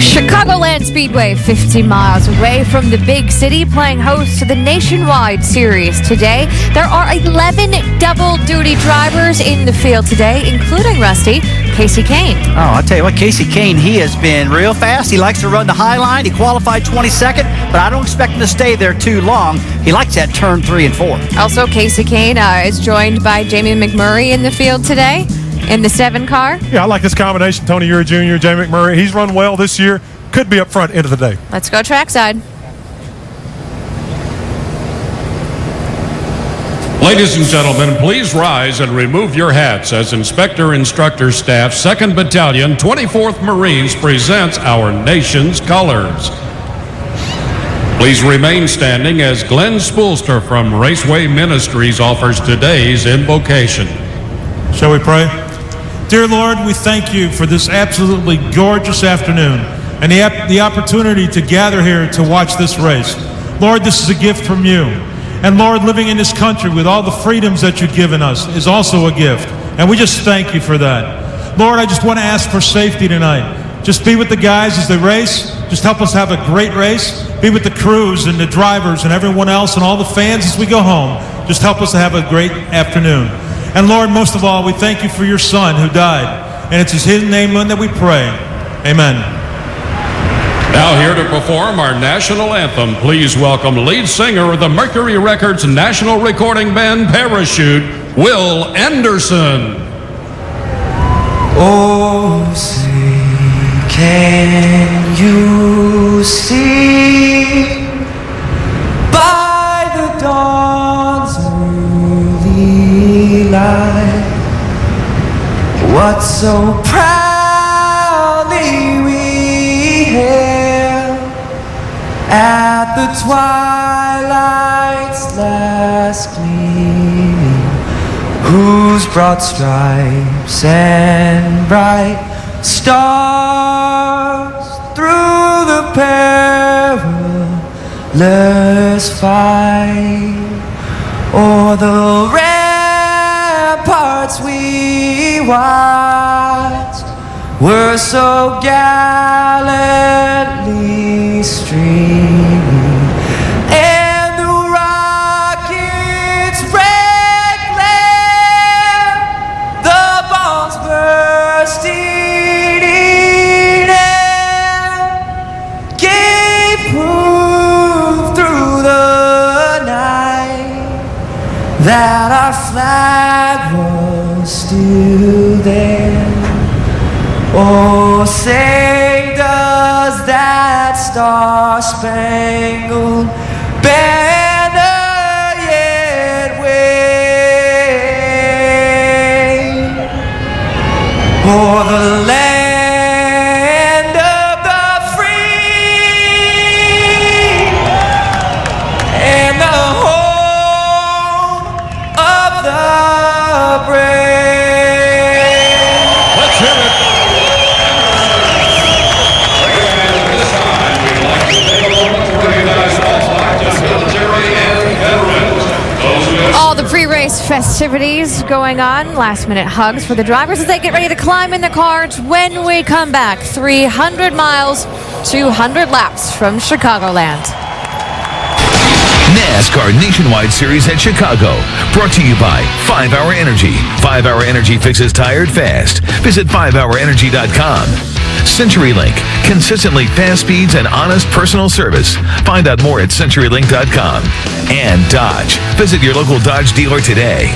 Chicagoland Speedway, 50 miles away from the big city, playing host to the Nationwide Series today. There are 11 double-duty drivers in the field today, including Rusty, Casey Kane. Oh, I'll tell you what, Casey Kane, he has been real fast. He likes to run the high line. He qualified 22nd, but I don't expect him to stay there too long. He likes that turn 3 and 4. Also, Casey Kane is joined by Jamie McMurray in the field today in the 7 car. Yeah, I like this combination. Tony Ure Jr., Jamie McMurray. He's run well this year. Could be up front end of the day. Let's go trackside. Ladies and gentlemen, please rise and remove your hats as Inspector Instructor Staff, 2nd Battalion, 24th Marines presents our nation's colors. Please remain standing as Glenn Spoolster from Raceway Ministries offers today's invocation. Shall we pray? Dear Lord, we thank you for this absolutely gorgeous afternoon and the opportunity to gather here to watch this race. Lord, this is a gift from you. And Lord, living in this country with all the freedoms that you've given us is also a gift. And we just thank you for that. Lord, I just want to ask for safety tonight. Just be with the guys as they race. Just help us have a great race. Be with the crews and the drivers and everyone else and all the fans as we go home. Just help us to have a great afternoon. And Lord, most of all, we thank you for your son who died. And it's in his name that we pray. Amen. Now here to perform our national anthem, please welcome lead singer of the Mercury Records National Recording Band Parachute, Will Anderson. Oh, say, can you see by the dawn's early light what so proudly we hailed at the twilight's last gleaming, whose broad stripes and bright stars through the perilous fight o'er the ramparts we watched were so gallantly streaming, and the rocket's red glare, the bombs bursting in air, gave proof through the night that our flag was still there. Oh, say does that star-spangled banner yet wave o'er the land of the free and the home of the brave? Let's hear it. All the pre-race festivities going on, last-minute hugs for the drivers as they get ready to climb in the cars when we come back. 300 miles, 200 laps from Chicagoland. NASCAR Nationwide Series at Chicago. Brought to you by 5-Hour Energy. 5-Hour Energy fixes tired fast. Visit 5hourenergy.com. CenturyLink. Consistently fast speeds and honest personal service. Find out more at CenturyLink.com. And Dodge. Visit your local Dodge dealer today.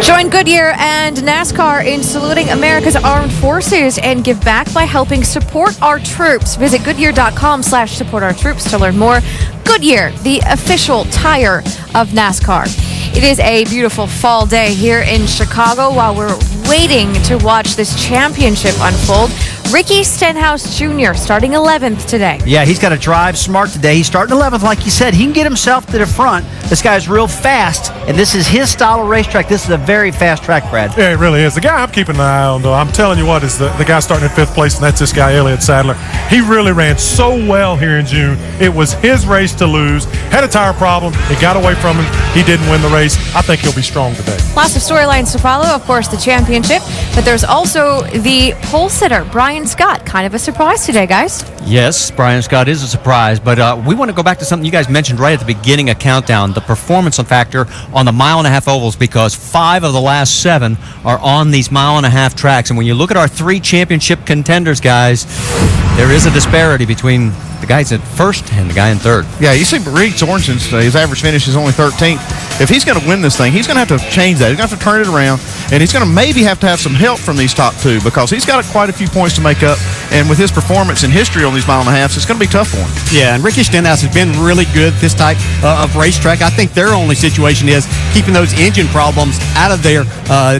Join Goodyear and NASCAR in saluting America's armed forces and give back by helping support our troops. Visit Goodyear.com/support our troops to learn more. Goodyear, the official tire of NASCAR. It is a beautiful fall day here in Chicago while we're waiting to watch this championship unfold. Ricky Stenhouse Jr. starting 11th today. Yeah, he's got to drive smart today. He's starting 11th, like you said. He can get himself to the front. This guy's real fast, and this is his style of racetrack. This is a very fast track, Brad. Yeah, it really is. The guy I'm keeping an eye on, though, I'm telling you what, is the guy starting in 5th place, and that's this guy, Elliott Sadler. He really ran so well here in June. It was his race to lose. Had a tire problem. It got away from him. He didn't win the race. I think he'll be strong today. Lots of storylines to follow, of course, the championship, but there's also the pole sitter, Brian Scott. Kind of a surprise today, guys. Yes, Brian Scott is a surprise, but we want to go back to something you guys mentioned right at the beginning of Countdown, the performance factor on the mile-and-a-half ovals, because 5 of the last 7 are on these mile-and-a-half tracks. And when you look at our 3 championship contenders, guys, there is a disparity between the guys at first and the guy in third. Yeah, you see Reed Sorensen today, his average finish is only 13th. If he's going to win this thing, he's going to have to change that. He's going to have to turn it around, and he's going to maybe have to have some help from these top 2 because he's got quite a few points to make up, and with his performance and history on these mile-and-a-halfs, it's going to be tough for him. Yeah, and Ricky Stenhouse has been really good this type of racetrack. I think their only situation is keeping those engine problems out of their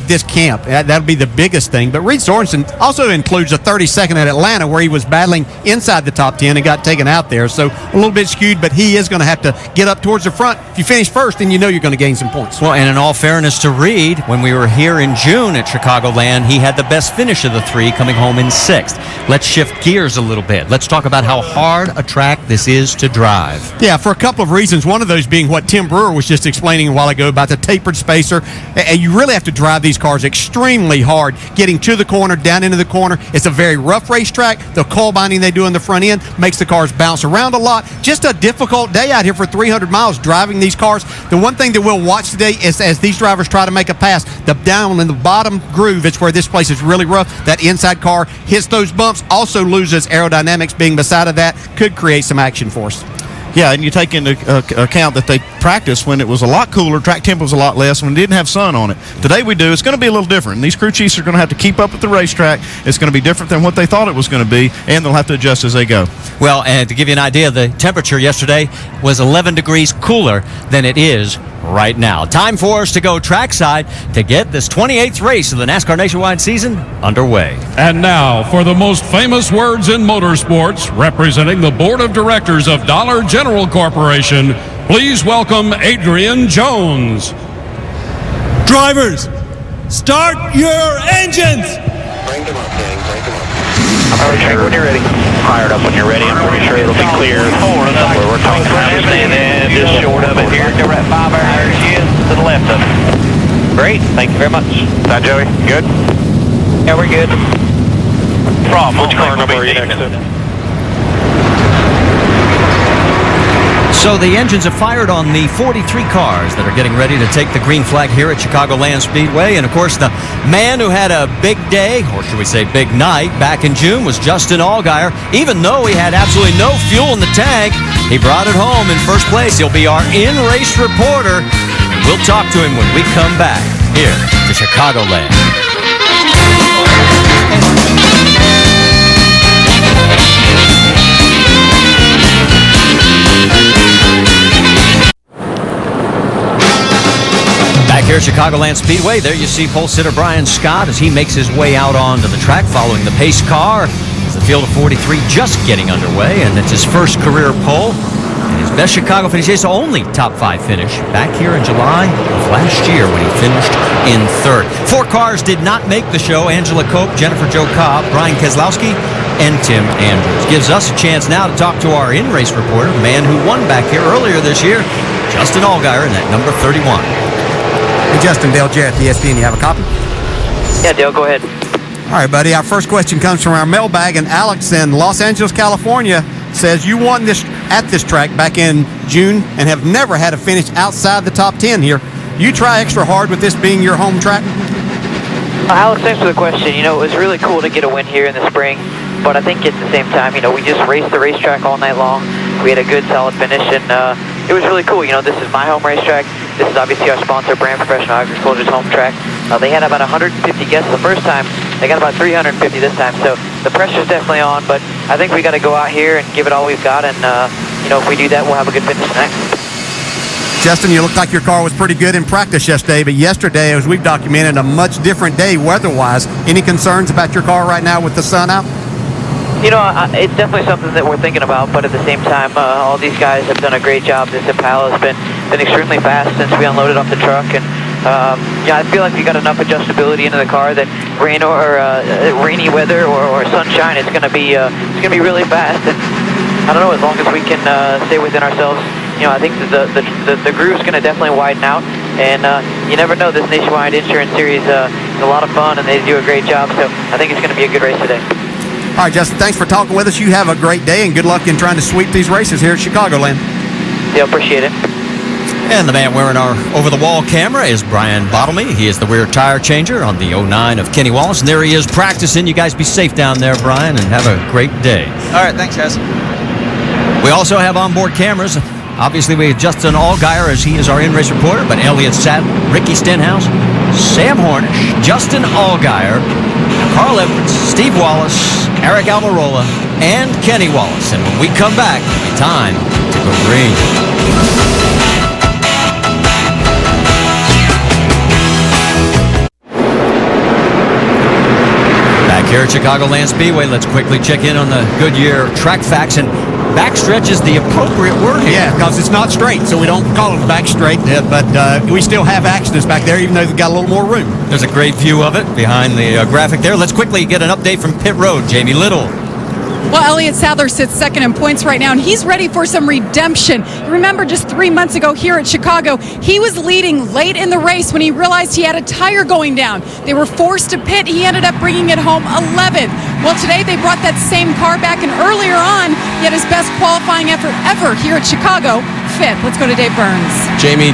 this camp. That'll be the biggest thing. But Reed Sorensen also includes a 32nd at Atlanta where he was battling inside the top 10 and got taken out there. So a little bit skewed, but he is going to have to get up towards the front. If you finish first, then you know you're going to gain some points. Well, and in all fairness to Reed, when we were here in June at Chicagoland, he had the best finish of the 3, coming home in 6th. Let's shift gears a little bit. Let's talk about how hard a track this is to drive. Yeah, for a couple of reasons. One of those being what Tim Brewer was just explaining a while ago about the tapered spacer. And you really have to drive these cars extremely hard, getting to the corner, down into the corner. It's a very rough racetrack. The coil binding they do in the front end makes the cars bounce around a lot. Just a difficult day out here for 300 miles driving these cars. The one thing that we'll watch today is as these drivers try to make a pass, the down in the bottom groove, it's where this place is really rough. That inside car hits those bumps, also loses aerodynamics. Being beside of that could create some action for us. Yeah, and you take into account that they practiced when it was a lot cooler, track tempo was a lot less, when it didn't have sun on it. Today we do. It's going to be a little different. And these crew chiefs are going to have to keep up with the racetrack. It's going to be different than what they thought it was going to be, and they'll have to adjust as they go. Well, and to give you an idea, the temperature yesterday was 11 degrees cooler than it is right now. Time for us to go trackside to get this 28th race of the NASCAR Nationwide season underway. And now, for the most famous words in motorsports, representing the board of directors of Dollar General Corporation, please welcome Adrian Jones. Drivers, start your engines! Crank them up, gang. Crank them up. I'm pretty sure when you're ready. Fired up when you're ready. I'm pretty sure it'll be clear where we're talking about. And then just short of it here. We're at 5 hours to the left of it. Great. Thank you very much. Hi, Joey. Good? Yeah, we're good. Problem. Which car number are you next to? So the engines have fired on the 43 cars that are getting ready to take the green flag here at Chicagoland Speedway. And, of course, the man who had a big day, or should we say big night, back in June was Justin Allgaier. Even though he had absolutely no fuel in the tank, he brought it home in first place. He'll be our in-race reporter. We'll talk to him when we come back here to Chicagoland. Back here at Chicagoland Speedway, there you see pole sitter Brian Scott as he makes his way out onto the track following the pace car. As the field of 43 just getting underway, and it's his first career pole. And his best Chicago finish, his only top 5 finish, back here in July of last year when he finished in 3rd. 4 cars did not make the show. Angela Cope, Jennifer Jo Cobb, Brian Keselowski, and Tim Andrews. Gives us a chance now to talk to our in-race reporter, the man who won back here earlier this year, Justin Allgaier, in that number 31. Hey, Justin, Dale Jarrett, ESPN. You have a copy? Yeah, Dale, go ahead. All right, buddy. Our first question comes from our mailbag, and Alex in Los Angeles, California says you won this at this track back in June and have never had a finish outside the top 10 here. You try extra hard with this being your home track? Alex, thanks for the question. You know, it was really cool to get a win here in the spring, but I think at the same time, you know, we just raced the racetrack all night long. We had a good, solid finish, and it was really cool. You know, this is my home racetrack. This is obviously our sponsor, Brand Professional Agriculture's home track. They had about 150 guests the first time. They got about 350 this time, so the pressure's definitely on, but I think we got to go out here and give it all we've got, and, you know, if we do that, we'll have a good finish tonight. Justin, you looked like your car was pretty good in practice yesterday, but yesterday, as we've documented, a much different day weather-wise. Any concerns about your car right now with the sun out? It's definitely something that we're thinking about, but at the same time, all these guys have done a great job. This Impala has been extremely fast since we unloaded off the truck, and I feel like we got enough adjustability into the car that rain or rainy weather or sunshine, it's gonna be really fast. And I don't know, as long as we can stay within ourselves, I think that the groove's gonna definitely widen out. And you never know, this Nationwide Insurance Series is a lot of fun, and they do a great job. So I think it's gonna be a good race today. All right, Justin, thanks for talking with us. You have a great day, and good luck in trying to sweep these races here at Chicagoland. Yeah, appreciate it. And the man wearing our over-the-wall camera is Brian Bottlemy. He is the rear tire changer on the 09 of Kenny Wallace. And there he is practicing. You guys be safe down there, Brian, and have a great day. All right, thanks, guys. We also have onboard cameras. Obviously, we have Justin Allgaier as he is our in-race reporter, but Elliott Sadler, Ricky Stenhouse, Sam Hornish, Justin Allgaier, Carl Edwards, Steve Wallace, Eric Almirola, and Kenny Wallace. And when we come back, it'll be time to go green. Back here at Chicagoland Speedway, let's quickly check in on the Goodyear track facts. And backstretch is the appropriate word here. Yeah, because it's not straight, so we don't call it back straight, but we still have accidents back there, even though they've got a little more room. There's a great view of it behind the graphic there. Let's quickly get an update from pit road. Jamie Little. Well, Elliott Sadler sits second in points right now, and he's ready for some redemption. You remember just 3 months ago here at Chicago, he was leading late in the race when he realized he had a tire going down. They were forced to pit. He ended up bringing it home 11th. Well, today they brought that same car back, and earlier on, he had his best qualifying effort ever here at Chicago, 5th. Let's go to Dave Burns. Jamie,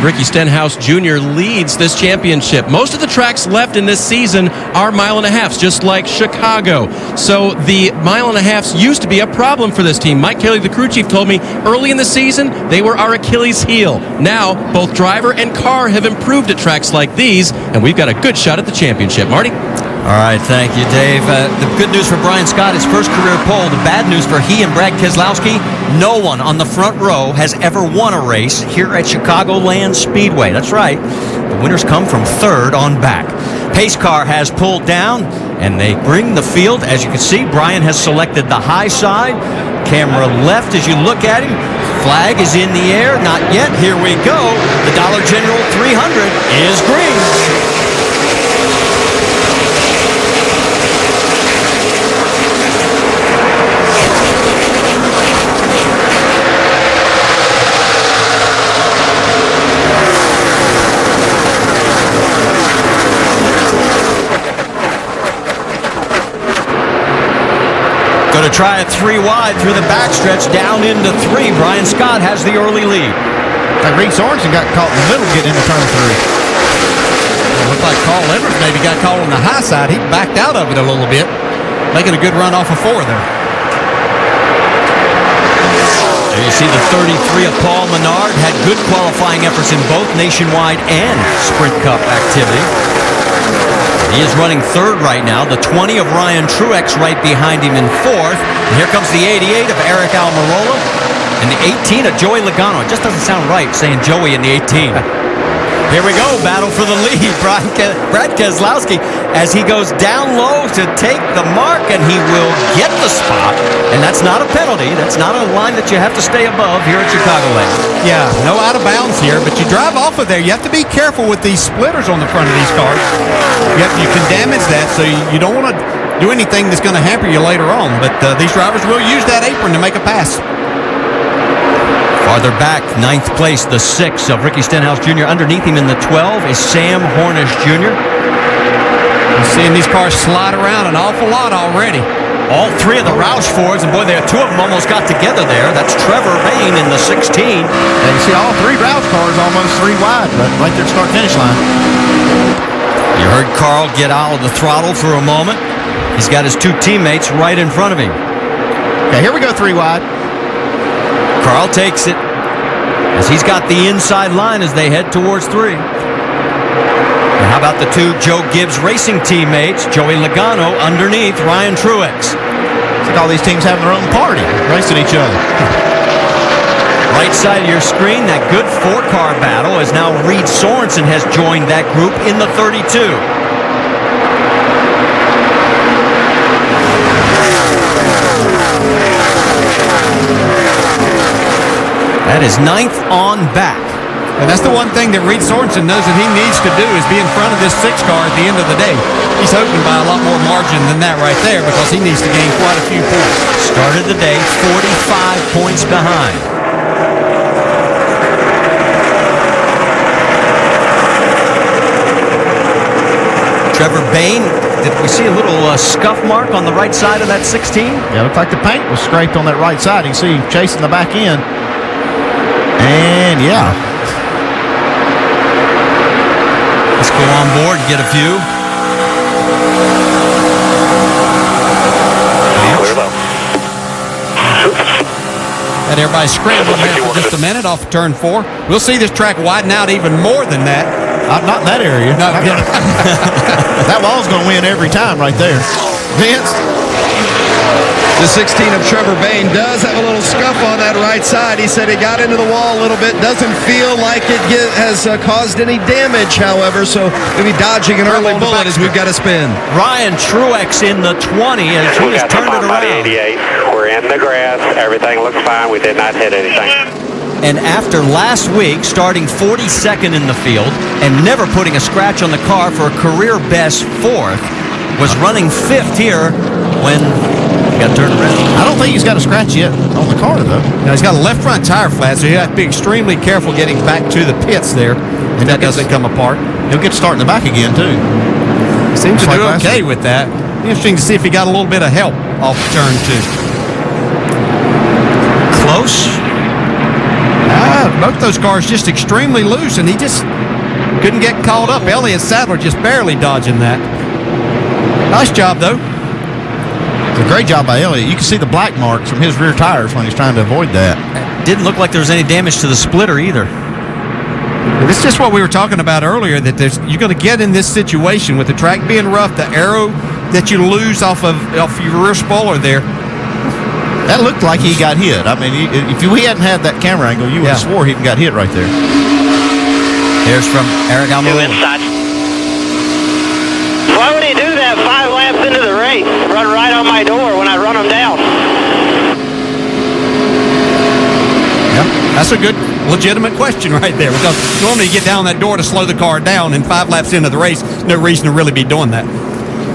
Ricky Stenhouse Jr. leads this championship. Most of the tracks left in this season are mile-and-a-halfs, just like Chicago. So the mile-and-a-halfs used to be a problem for this team. Mike Kelly, the crew chief, told me early in the season they were our Achilles heel. Now, both driver and car have improved at tracks like these, and we've got a good shot at the championship. Marty? All right, thank you, Dave. The good news for Brian Scott, his first career pole. The bad news for he and Brad Keselowski, no one on the front row has ever won a race here at Chicagoland Speedway. That's right. The winners come from third on back. Pace car has pulled down, and they bring the field. As you can see, Brian has selected the high side. Camera left as you look at him. Flag is in the air. Not yet. Here we go. The Dollar General 300 is green. Going to try it 3 wide through the backstretch down into 3. Brian Scott has the early lead. Reed Sorensen got caught in the middle getting into turn 3. It looked like Carl Edwards maybe got caught on the high side. He backed out of it a little bit, making a good run off of 4 there. There you see the 33 of Paul Menard. Had good qualifying efforts in both Nationwide and Sprint Cup activity. He is running third right now. The 20 of Ryan Truex right behind him in fourth. And here comes the 88 of Eric Almirola. And the 18 of Joey Logano. It just doesn't sound right saying Joey in the 18. Here we go, battle for the lead. Brad Keselowski as he goes down low to take the mark, and he will get the spot. And that's not a penalty. That's not a line that you have to stay above here at Chicagoland. Yeah, no out of bounds here, but you drive off of there. You have to be careful with these splitters on the front of these cars. You can damage that, so you don't want to do anything that's going to hamper you later on. But these drivers will use that apron to make a pass. Farther back, 9th place, the 6 of Ricky Stenhouse Jr. Underneath him in the 12 is Sam Hornish Jr. We're seeing these cars slide around an awful lot already. All 3 of the Roush Fords, and boy, there 2 of them almost got together there. That's Trevor Bayne in the 16. And you see all 3 Roush cars almost 3 wide, but right there at start-finish line. You heard Carl get out of the throttle for a moment. He's got his 2 teammates right in front of him. Okay, here we go 3 wide. Carl takes it as he's got the inside line as they head towards 3. And how about the 2 Joe Gibbs racing teammates, Joey Logano underneath Ryan Truex. It's like all these teams having their own party, racing each other. Right side of your screen, that good 4-car battle as now Reed Sorensen has joined that group in the 32. That is 9th on back. And that's the one thing that Reed Sorensen knows that he needs to do is be in front of this 6 car at the end of the day. He's hoping by a lot more margin than that right there because he needs to gain quite a few points. Started the day 45 points behind. Trevor Bayne, did we see a little scuff mark on the right side of that 16? Yeah, looked like the paint was scraped on that right side. You can see him chasing the back end. And, yeah. Let's go on board and get a few. And everybody scrambling there for just a minute off of turn 4. We'll see this track widen out even more than that. Not in that area. That wall's going to win every time right there. Vince? The 16 of Trevor Bayne does have a little scuff on that right side. He said he got into the wall a little bit. Doesn't feel like it has caused any damage, however, so maybe dodging an early bullet as we've got to spin. Ryan Truex in the 20 as he has turned it around. 88. We're in the grass. Everything looks fine. We did not hit anything. And after last week, starting 42nd in the field and never putting a scratch on the car for a career best 4th, was running 5th here when he got turned around. I don't think he's got a scratch yet on the car, though. Now, he's got a left front tire flat, so you have to be extremely careful getting back to the pits there. And that doesn't come apart. He'll get to start in the back again, too. He seems to Just do like okay with that. Interesting to see if he got a little bit of help off turn 2. Close. Both those cars just extremely loose, and he just couldn't get caught up. Elliott Sadler just barely dodging that. Nice job, though. It's a great job by Elliott. You can see the black marks from his rear tires when he's trying to avoid that. Didn't look like there was any damage to the splitter either. This is just what we were talking about earlier, that you're going to get in this situation with the track being rough, the arrow that you lose off your rear spoiler there. That looked like he got hit. I mean, if we hadn't had that camera angle, you would have swore he got hit right there. Here's from Eric Almirola. Why would he do that 5 laps into the race? Run right on my door when I run him down. Yeah, that's a good, legitimate question right there, because normally you get down that door to slow the car down, and 5 laps into the race, no reason to really be doing that.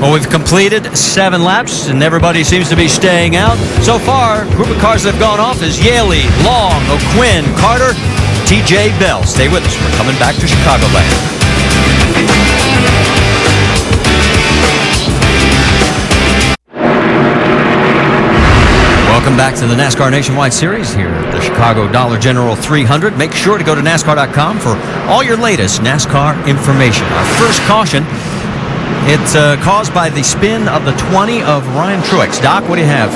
Well, we've completed 7 laps, and everybody seems to be staying out. So far, group of cars that have gone off is Yaley, Long, O'Quinn, Carter, TJ Bell. Stay with us. We're coming back to Chicagoland. Welcome back to the NASCAR Nationwide Series here at the Chicago Dollar General 300. Make sure to go to NASCAR.com for all your latest NASCAR information. Our first caution, it's caused by the spin of the 20 of Ryan Truex. Doc, what do you have?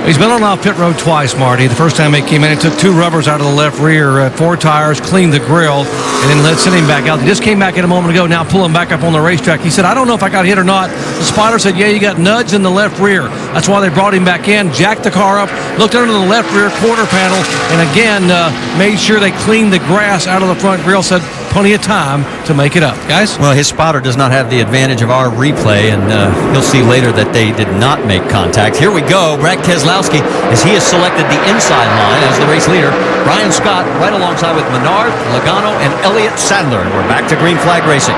He's been on off pit road twice, Marty. The first time he came in, he took 2 rubbers out of the left rear, 4 tires, cleaned the grill, and then let send him back out. He just came back in a moment ago, now pulling back up on the racetrack. He said, I don't know if I got hit or not. The spotter said, yeah, you got nudged in the left rear. That's why they brought him back in, jacked the car up, looked under the left rear quarter panel, and again, made sure they cleaned the grass out of the front grill, said plenty of time to make it up. Guys? Well, his spotter does not have the advantage of our replay, and he'll see later that they did not make contact. Here we go. Brad Keselowski, as he has selected the inside line as the race leader. Ryan Scott right alongside with Menard, Logano, and Elliott Sadler. And we're back to green flag racing.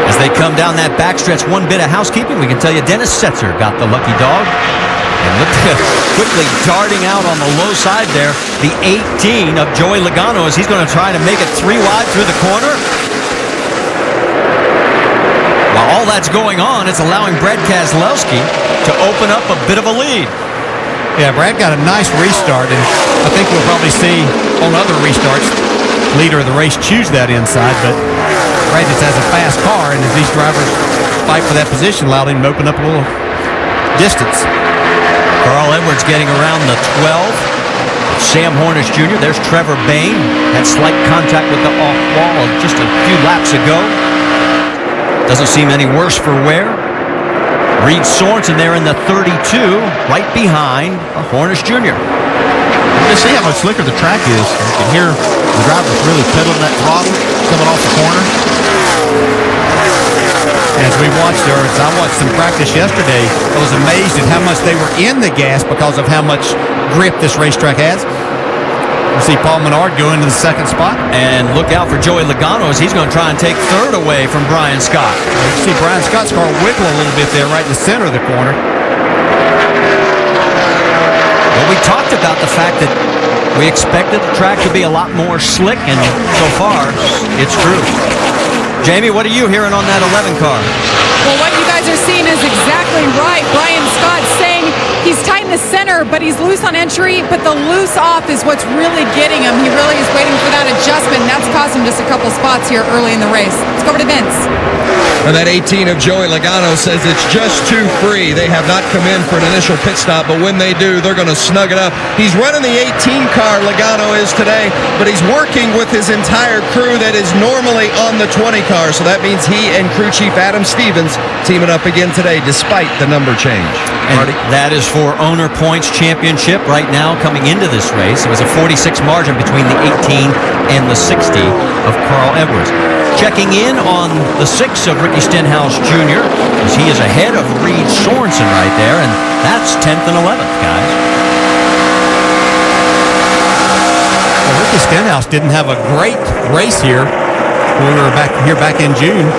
As they come down that backstretch, one bit of housekeeping. We can tell you Dennis Setzer got the lucky dog. And look quickly darting out on the low side there. The 18 of Joey Logano as he's going to try to make it 3 wide through the corner. While all that's going on, it's allowing Brad Keselowski to open up a bit of a lead. Yeah, Brad got a nice restart, and I think we'll probably see on other restarts leader of the race choose that inside, but Brad just has a fast car, and as these drivers fight for that position, allowed him to open up a little distance. Carl Edwards getting around the 12. Sam Hornish Jr. There's Trevor Bayne. Had slight contact with the off wall just a few laps ago. Doesn't seem any worse for wear. Reed Sorensen there in the 32, right behind Hornish Jr. you see how much slicker the track is? You can hear the drivers really pedaling that throttle coming off the corner. As we watched, or as I watched some practice yesterday, I was amazed at how much they were in the gas because of how much grip this racetrack has. You see Paul Menard go into the second spot. And look out for Joey Logano as he's going to try and take third away from Brian Scott. You see Brian Scott's car wiggle a little bit there right in the center of the corner. Well, we talked about the fact that we expected the track to be a lot more slick, and so far, it's true. Jamie, what are you hearing on that 11 car? Well, what you guys are seeing is exactly right. Brian Scott saying he's tight in the center, but he's loose on entry, but the loose off is what's really getting him. He really is waiting for that adjustment, and that's cost him just a couple spots here early in the race. Let's go over to Vince. And that 18 of Joey Logano says it's just too free. They have not come in for an initial pit stop, but when they do, they're going to snug it up. He's running the 18 car, Logano is today, but he's working with his entire crew that is normally on the 20 car. So that means he and crew chief Adam Stevens teaming up again today, despite the number change. And that is for Owner Points Championship right now coming into this race. It was a 46 margin between the 18 and the 60 of Carl Edwards. Checking in on the 6 of Ricky Stenhouse Jr. as he is ahead of Reed Sorensen right there, and that's 10th and 11th, guys. Well, Ricky Stenhouse didn't have a great race here when we were back in June.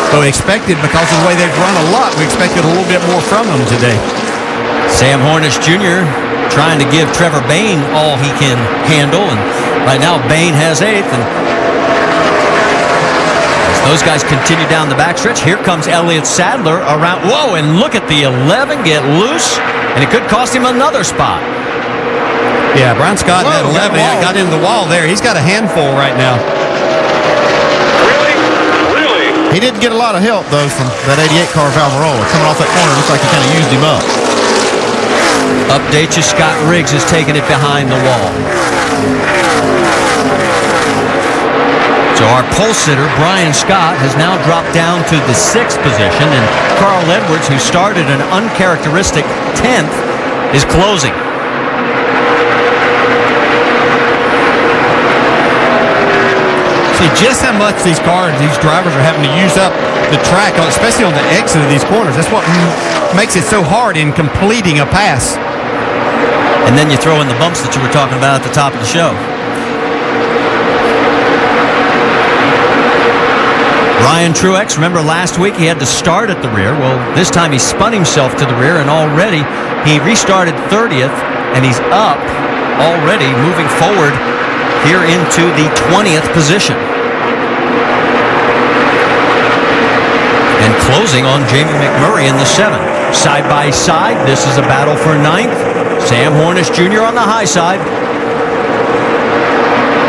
But we expected, because of the way they've run a lot, we expected a little bit more from them today. Sam Hornish Jr. trying to give Trevor Bayne all he can handle, and right now Bayne has 8th, and those guys continue down the backstretch. Here comes Elliott Sadler around. Whoa, and look at the 11 get loose, and it could cost him another spot. Yeah, Brian Scott at 11 got into the wall there. He's got a handful right now. Really? He didn't get a lot of help, though, from that 88 car of Almirola. Coming off that corner, looks like he kind of used him up. Update you, Scott Riggs has taken it behind the wall. So our pole sitter, Brian Scott, has now dropped down to the 6th position, and Carl Edwards, who started an uncharacteristic 10th, is closing. See just how much these drivers are having to use up the track, especially on the exit of these corners. That's what makes it so hard in completing a pass. And then you throw in the bumps that you were talking about at the top of the show. Ryan Truex, remember last week he had to start at the rear. Well, this time he spun himself to the rear, and already he restarted 30th, and he's up already, moving forward here into the 20th position. And closing on Jamie McMurray in the 7th. Side by side, this is a battle for 9th. Sam Hornish Jr. on the high side.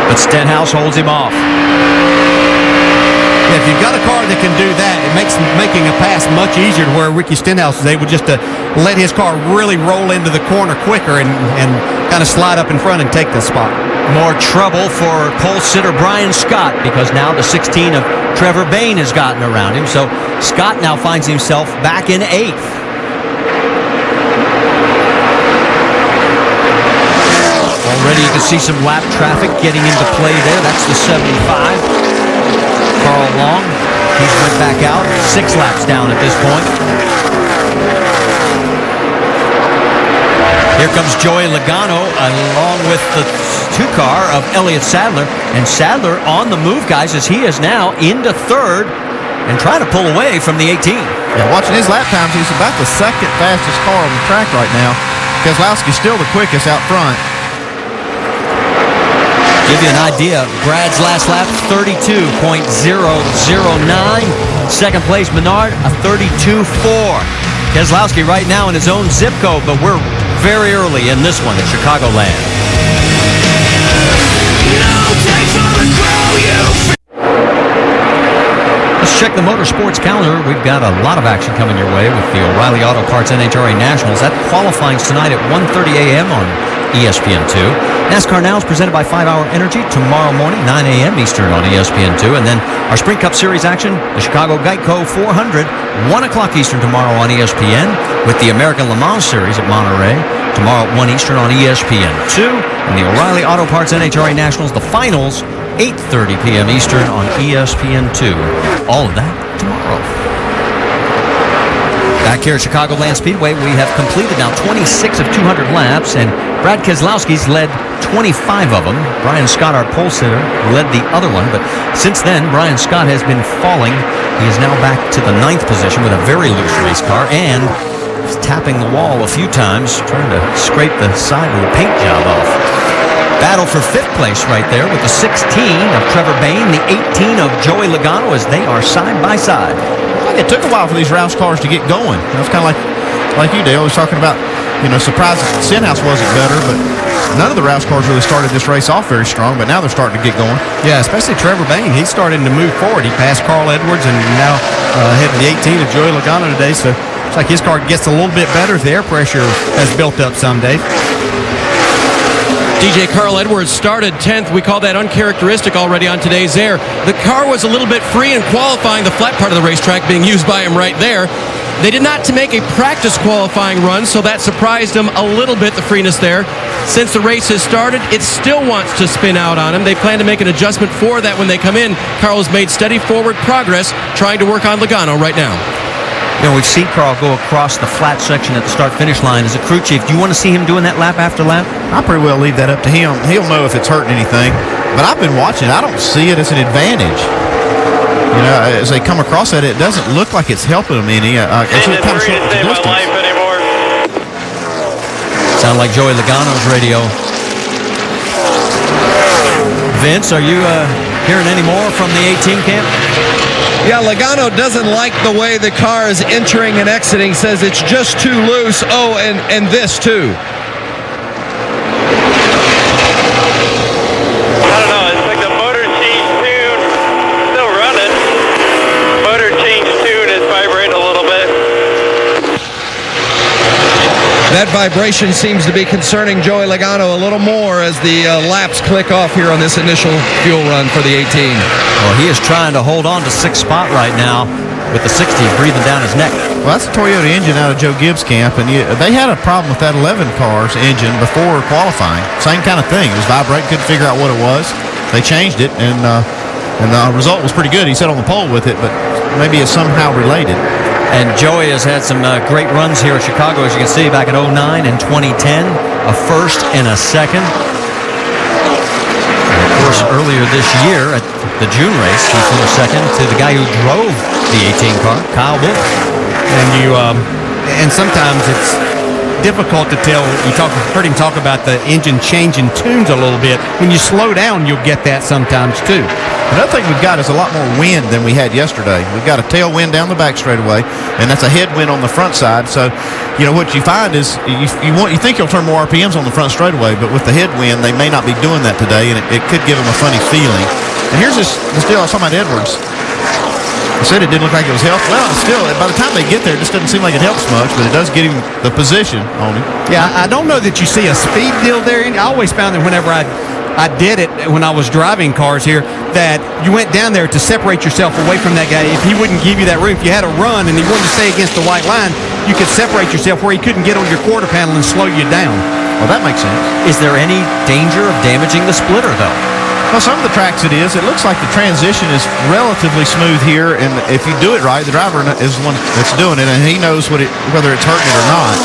But Stenhouse holds him off. If you've got a car that can do that, it makes making a pass much easier to where Ricky Stenhouse is able just to let his car really roll into the corner quicker and kind of slide up in front and take the spot. More trouble for pole sitter Brian Scott, because now the 16 of Trevor Bayne has gotten around him. So Scott now finds himself back in 8th. Already you can see some lap traffic getting into play there. That's the 75. Carl Long, he's went back out, 6 laps down at this point. Here comes Joey Logano along with the 2 car of Elliott Sadler, and Sadler on the move, guys, as he is now into 3rd and trying to pull away from the 18. Yeah, watching his lap times, he's about the 2nd fastest car on the track right now. Keselowski's still the quickest out front. Give you an idea, Brad's last lap, 32.009. Second place, Menard, a 32.4. Keselowski right now in his own zip code, but we're very early in this one at Chicagoland. Let's check the motorsports calendar. We've got a lot of action coming your way with the O'Reilly Auto Parts NHRA Nationals. That qualifying's tonight at 1:30 a.m. on ESPN2. NASCAR Now is presented by 5 Hour Energy tomorrow morning, 9 a.m. Eastern on ESPN2. And then our Sprint Cup Series action, the Chicago Geico 400, 1 o'clock Eastern tomorrow on ESPN, with the American Le Mans Series at Monterey, tomorrow at 1 Eastern on ESPN2. And the O'Reilly Auto Parts NHRA Nationals, the finals, 8:30 p.m. Eastern on ESPN2. All of that tomorrow. Back here at Chicagoland Speedway, we have completed now 26 of 200 laps, and Brad Keselowski's led 25 of them. Brian Scott, our pole sitter, led the other one, but since then, Brian Scott has been falling. He is now back to the 9th position with a very loose race car, and he's tapping the wall a few times, trying to scrape the side of the paint job off. Battle for 5th place right there with the 16 of Trevor Bayne, the 18 of Joey Logano, as they are side by side. It took a while for these Roush cars to get going. That's kind of like you, Dale, was talking about, surprised that Stenhouse wasn't better, but none of the Roush cars really started this race off very strong, but now they're starting to get going. Yeah, especially Trevor Bayne. He's starting to move forward. He passed Carl Edwards and now heading the 18 of Joey Logano today, so it's like his car gets a little bit better as the air pressure has built up some, Dave. DJ Carl Edwards started 10th. We call that uncharacteristic already on today's air. The car was a little bit free in qualifying, the flat part of the racetrack being used by him right there. They did not to make a practice qualifying run, so that surprised him a little bit, the freeness there. Since the race has started, it still wants to spin out on him. They plan to make an adjustment for that when they come in. Carl has made steady forward progress, trying to work on Logano right now. We've seen Carl go across the flat section at the start-finish line. As a crew chief, do you want to see him doing that lap after lap? I pretty well leave that up to him. He'll know if it's hurting anything. But I've been watching. I don't see it as an advantage. As they come across that, it doesn't look like it's helping them any. It's kind of short the distance. Sound like Joey Logano's radio. Vince, are you hearing any more from the 18 camp? Yeah, Logano doesn't like the way the car is entering and exiting, says it's just too loose. Oh, and this too. I don't know, it's like the motor change tune, still running. Motor change tune is vibrating a little bit. That vibration seems to be concerning Joey Logano a little more as the laps click off here on this initial fuel run for the 18. Well, he is trying to hold on to 6th spot right now with the 60 breathing down his neck. Well, that's a Toyota engine out of Joe Gibbs' camp, and they had a problem with that 11 car's engine before qualifying. Same kind of thing. It was vibrating, couldn't figure out what it was. They changed it, and the result was pretty good. He sat on the pole with it, but maybe it's somehow related. And Joey has had some great runs here at Chicago, as you can see, back in 09 and 2010, a first and a second. And of course, earlier this year at the June race, he finished second to the guy who drove the 18 car, Kyle Busch. And sometimes it's difficult to tell. Heard him talk about the engine changing tunes a little bit. When you slow down, you'll get that sometimes too. Another thing we've got is a lot more wind than we had yesterday. We've got a tailwind down the back straightaway, and that's a headwind on the front side. So, what you find is you think you'll turn more RPMs on the front straightaway, but with the headwind, they may not be doing that today, and it could give them a funny feeling. And here's this deal I was talking about Edwards. I said it didn't look like it was helpful. Well, still, by the time they get there, it just doesn't seem like it helps much, but it does get him the position on him. Yeah, I don't know that you see a speed deal there. I always found that whenever I did it when I was driving cars here, that you went down there to separate yourself away from that guy. If he wouldn't give you that room, if you had a run and he wanted to stay against the white line, you could separate yourself where he couldn't get on your quarter panel and slow you down. Well, that makes sense. Is there any danger of damaging the splitter, though? Well, some of the tracks it is. It looks like the transition is relatively smooth here, and if you do it right, the driver is the one that's doing it, and he knows whether it's hurting it or not.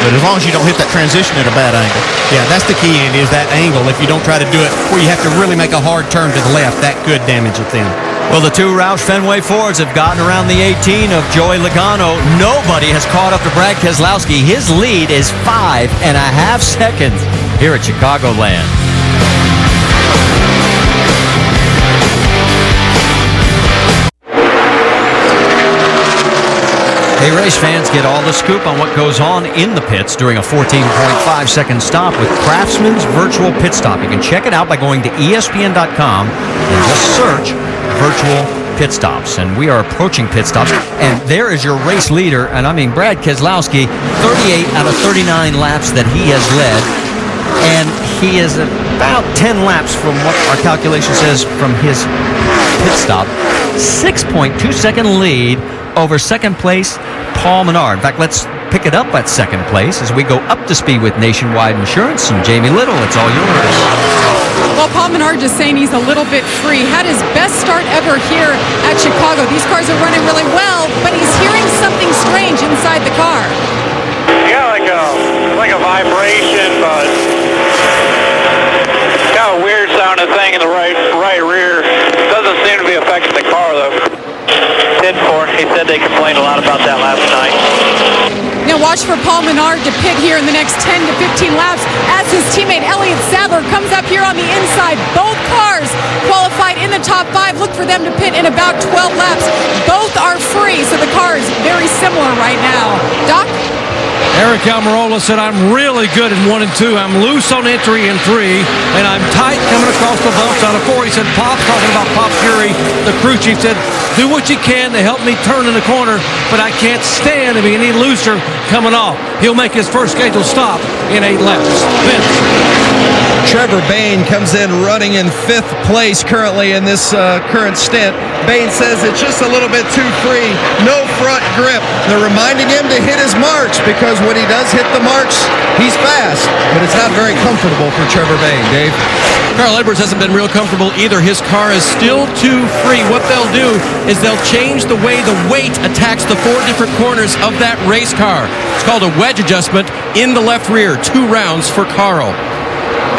But as long as you don't hit that transition at a bad angle. Yeah, that's the key, Andy, is that angle. If you don't try to do it where you have to really make a hard turn to the left, that could damage it then. Well, the two Roush Fenway Fords have gotten around the 18 of Joey Logano. Nobody has caught up to Brad Keselowski. His lead is 5.5 seconds here at Chicagoland. Hey, race fans, get all the scoop on what goes on in the pits during a 14.5-second stop with Craftsman's Virtual Pit Stop. You can check it out by going to ESPN.com and just search Virtual Pit Stops. And we are approaching pit stops. And there is your race leader. And I mean, Brad Keselowski, 38 out of 39 laps that he has led. And he is about 10 laps from what our calculation says from his pit stop. 6.2-second lead over second place Paul Menard. In fact, let's pick it up at second place as we go up to speed with Nationwide Insurance. And Jamie Little, it's all yours. Well, Paul Menard just saying he's a little bit free. Had his best start ever here at Chicago. These cars are running really well, but he's hearing something strange inside the car. Yeah, like a vibration, but kind of weird sounding thing in the right rear. Doesn't seem to be affecting the car though. 10-4. He said they complained a lot about that last night. Now watch for Paul Menard to pit here in the next 10 to 15 laps as his teammate Elliott Sadler comes up here on the inside. Both cars qualified in the top 5. Look for them to pit in about 12 laps. Both are free, so the car is very similar right now. Doc? Eric Almirola said, I'm really good in 1 and 2. I'm loose on entry in 3, and I'm tight coming across the bumps out of 4. He said, Pop, talking about Pop Fury, the crew chief, said, do what you can to help me turn in the corner, but I can't stand to be any looser coming off. He'll make his first scheduled stop in 8 laps. Vince. Trevor Bayne comes in running in 5th place currently in this current stint. Bayne says it's just a little bit too free, no front grip. They're reminding him to hit his marks because when he does hit the marks, he's fast, but it's not very comfortable for Trevor Bayne, Dave. Carl Edwards hasn't been real comfortable either. His car is still too free. What they'll do is they'll change the way the weight attacks the 4 different corners of that race car. It's called a wedge adjustment in the left rear. 2 rounds for Carl.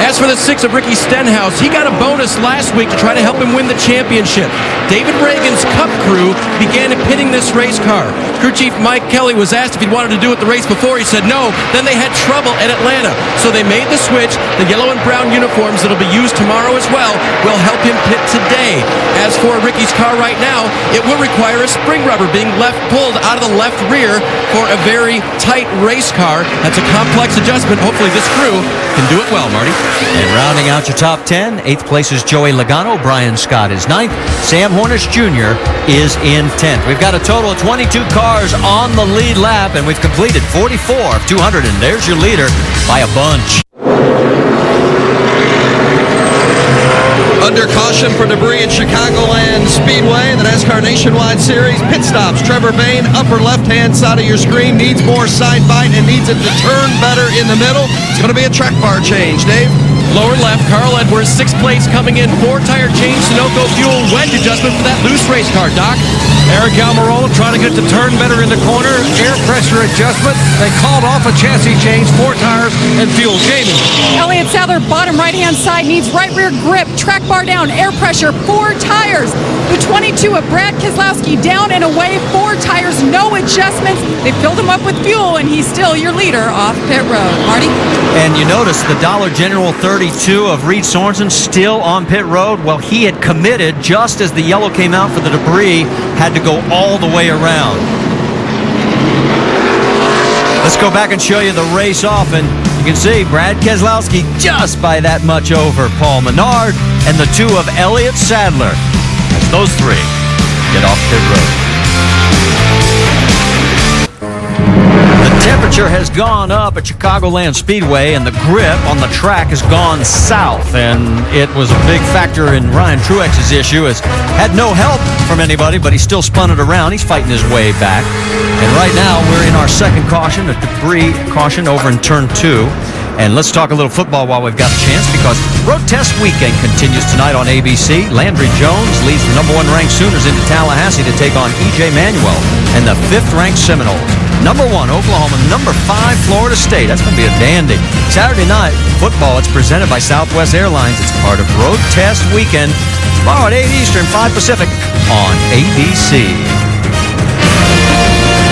As for the 6 of Ricky Stenhouse, he got a bonus last week to try to help him win the championship. David Reagan's Cup crew began pitting this race car. Crew chief Mike Kelly was asked if he wanted to do it the race before. He said no. Then they had trouble at Atlanta. So they made the switch. The yellow and brown uniforms that'll be used tomorrow as well will help him pit today. As for Ricky's car right now, it will require a spring rubber being pulled out of the left rear for a very tight race car. That's a complex adjustment. Hopefully this crew can do it well, Marty. And rounding out your top 10, 8th place is Joey Logano. Brian Scott is 9th. Sam Hornish Jr. is in 10th. We've got a total of 22 cars on the lead lap, and we've completed 44 of 200, and there's your leader by a bunch. Under caution for debris at Chicagoland Speedway, the NASCAR Nationwide Series. Pit stops. Trevor Bayne, upper left-hand side of your screen, needs more side bite and needs it to turn better in the middle. It's going to be a track bar change, Dave. Lower left, Carl Edwards, 6th place coming in. 4-tire change, Sunoco fuel wedge adjustment for that loose race car, Doc. Eric Almirola trying to get the turn better in the corner. Air pressure adjustment. They called off a chassis change, 4 tires, and fuel. Jamie. Elliott Sadler, bottom right-hand side, needs right rear grip, track bar down, air pressure, 4 tires. The 22 of Brad Keselowski down and away, 4 tires, no adjustments. They filled him up with fuel, and he's still your leader off pit road. Marty? And you notice the Dollar General 32 of Reed Sorensen still on pit road. Well, he had committed just as the yellow came out for the debris, had to go all the way around. Let's go back and show you the race off, and you can see Brad Keselowski just by that much over Paul Menard and the 2 of Elliott Sadler. As those 3 get off pit road. The temperature has gone up at Chicagoland Speedway, and the grip on the track has gone south, and it was a big factor in Ryan Truex's issue. Has had no help from anybody, but he still spun it around. He's fighting his way back. And right now we're in our second caution, a debris caution over in turn 2. And let's talk a little football while we've got a chance, because Road Test Weekend continues tonight on ABC. Landry Jones leads the number 1 ranked Sooners into Tallahassee to take on E.J. Manuel and the 5th ranked Seminoles. Number 1, Oklahoma. Number 5, Florida State. That's going to be a dandy. Saturday night, football. It's presented by Southwest Airlines. It's part of Road Test Weekend. Tomorrow at 8 Eastern, 5 Pacific on ABC.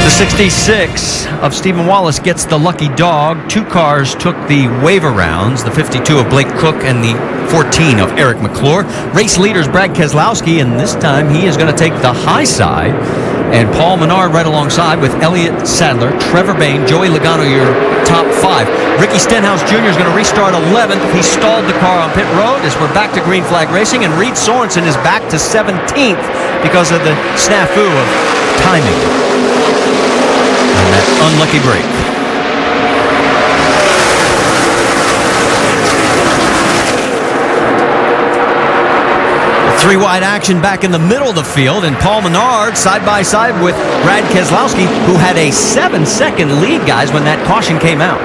The 66 of Stephen Wallace gets the lucky dog. 2 cars took the waiver rounds, the 52 of Blake Cook and the 14 of Eric McClure. Race leaders Brad Keselowski, and this time he is going to take the high side. And Paul Menard right alongside with Elliott Sadler, Trevor Bayne, Joey Logano, your top 5. Ricky Stenhouse Jr. is going to restart 11th. He stalled the car on pit road as we're back to green flag racing, and Reed Sorensen is back to 17th because of the snafu of timing. And that unlucky break. The Three wide action back in the middle of the field, and Paul Menard side by side with Brad Keselowski, who had a 7-second lead, guys, when that caution came out.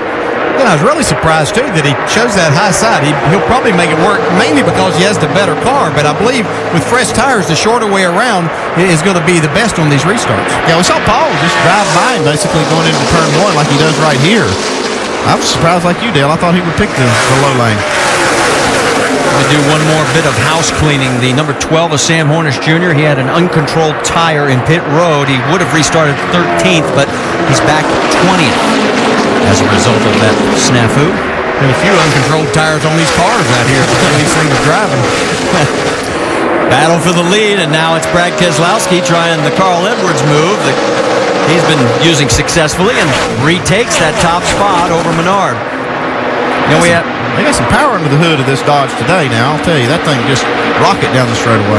And I was really surprised, too, that he chose that high side. He'll probably make it work, mainly because he has the better car. But I believe with fresh tires, the shorter way around is going to be the best on these restarts. Yeah, we saw Paul just drive by him basically going into turn one like he does right here. I was surprised like you, Dale. I thought he would pick the low lane. We do one more bit of house cleaning. The number 12 of Sam Hornish Jr., he had an uncontrolled tire in pit road. He would have restarted 13th, but he's back 20th as a result of that snafu. And a few uncontrolled tires on these cars out here. These things are driving. Battle for the lead, and now it's Brad Keselowski trying the Carl Edwards move that he's been using successfully and retakes that top spot over Menard. You know, they got some power under the hood of this Dodge today now. I'll tell you, that thing just rocket down the straightaway.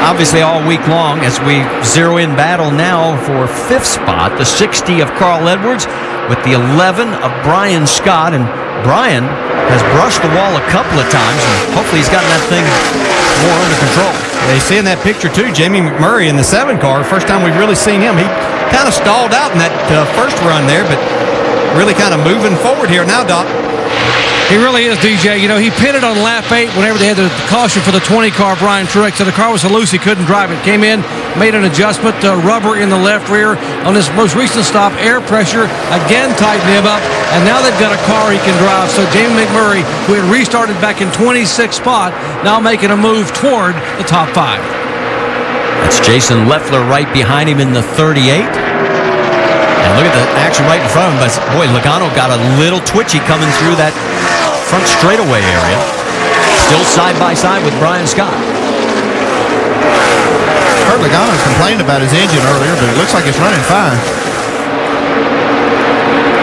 Obviously all week long as we zero in battle now for 5th spot, the 60 of Carl Edwards with the 11 of Brian Scott. And Brian has brushed the wall a couple of times, and hopefully he's gotten that thing more under control. Yeah, you see in that picture, too, Jamie McMurray in the 7 car. First time we've really seen him. He kind of stalled out in that first run there, but really kind of moving forward here now, Doc. He really is, DJ. You know, he pitted on lap 8 whenever they had the caution for the 20 car, Brian Truex. So the car was so loose he couldn't drive it. Came in, made an adjustment, rubber in the left rear. On this most recent stop, air pressure again tightened him up, and now they've got a car he can drive. So Jamie McMurray, who had restarted back in 26th spot, now making a move toward the top 5. That's Jason Leffler right behind him in the 38. And look at the action right in front of him. But boy, Logano got a little twitchy coming through that front straightaway area. Still side by side with Brian Scott. Heard Logano complained about his engine earlier, but it looks like it's running fine.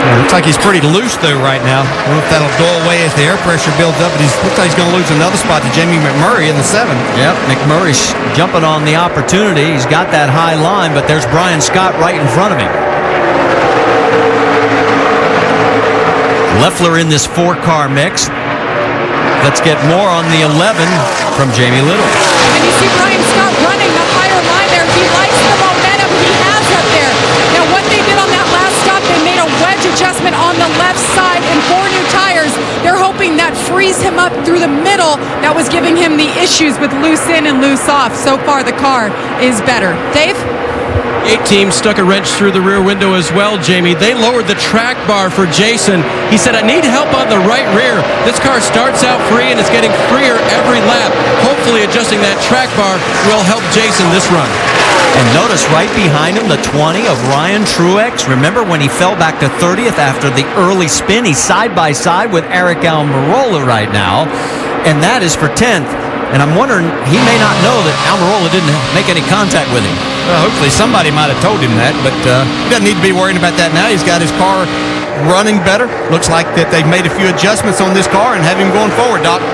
Yeah, looks like he's pretty loose though right now. I don't know if that'll go away as the air pressure builds up, but looks like he's going to lose another spot to Jamie McMurray in the 7. Yep, McMurray's jumping on the opportunity. He's got that high line, but there's Brian Scott right in front of him. Leffler in this 4-car mix. Let's get more on the 11 from Jamie Little. And you see Brian Scott running the higher line there. He likes the momentum he has up there. Now what they did on that last stop, they made a wedge adjustment on the left side and 4 new tires. They're hoping that frees him up through the middle. That was giving him the issues with loose in and loose off. So far the car is better. Dave? 8 team stuck a wrench through the rear window as well, Jamie. They lowered the track bar for Jason. He said, I need help on the right rear. This car starts out free and it's getting freer every lap. Hopefully adjusting that track bar will help Jason this run. And notice right behind him the 20 of Ryan Truex. Remember when he fell back to 30th after the early spin? He's side by side with Eric Almirola right now. And that is for 10th. And I'm wondering, he may not know that Almirola didn't make any contact with him. Well, hopefully somebody might have told him that, but he doesn't need to be worrying about that now. He's got his car running better. Looks like that they've made a few adjustments on this car and have him going forward, Doc.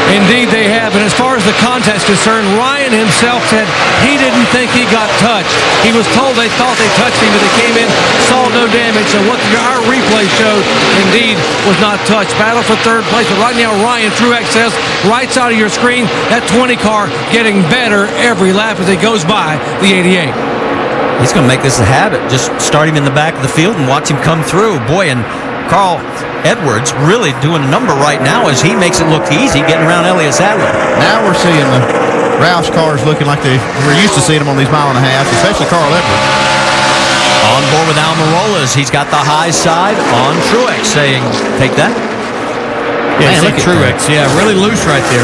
Indeed they have, and as far as the contest is concerned, Ryan himself said he didn't think he got touched. He was told they thought they touched him, but they came in, saw no damage. So what our replay showed, indeed, was not touched. Battle for 3rd place, but right now Ryan Truex says, right side of your screen, that 20 car getting better every lap as it goes by the 88. He's going to make this a habit. Just start him in the back of the field and watch him come through. Boy, and Carl Edwards really doing a number right now as he makes it look easy getting around Elliott Sadler. Now we're seeing the Roush cars looking like we're used to seeing them on these mile-and-a-half, especially Carl Edwards. On board with Almirola, he's got the high side on Truex saying, take that. Yeah, look at Truex. Yeah, really loose right there.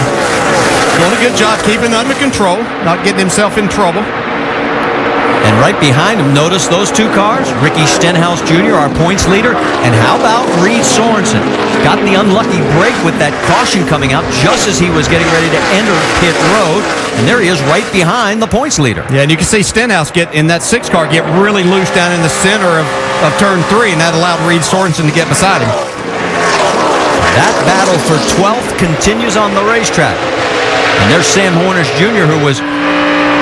Doing a good job keeping under control, not getting himself in trouble. And right behind him, notice those 2 cars. Ricky Stenhouse Jr., our points leader. And how about Reed Sorensen? Got the unlucky break with that caution coming out just as he was getting ready to enter pit road. And there he is right behind the points leader. Yeah, and you can see Stenhouse get in that 6 car, get really loose down in the center of turn 3, and that allowed Reed Sorensen to get beside him. That battle for 12th continues on the racetrack. And there's Sam Hornish Jr., who was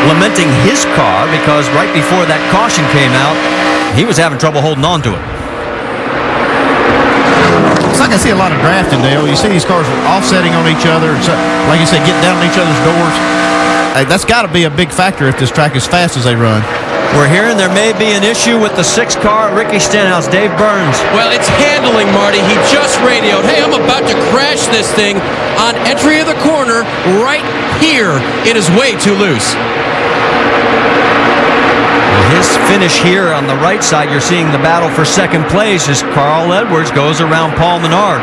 lamenting his car because right before that caution came out, he was having trouble holding on to it. It's like I see a lot of drafting, Dale. You see these cars offsetting on each other, and so, like you said, getting down each other's doors. that's got to be a big factor if this track is fast as they run. We're hearing there may be an issue with the 6 car, Ricky Stenhouse. Dave Burns. Well, it's handling, Marty. He just radioed, hey, I'm about to crash this thing on entry of the corner right here. It is way too loose. His finish here on the right side, you're seeing the battle for second place as Carl Edwards goes around Paul Menard.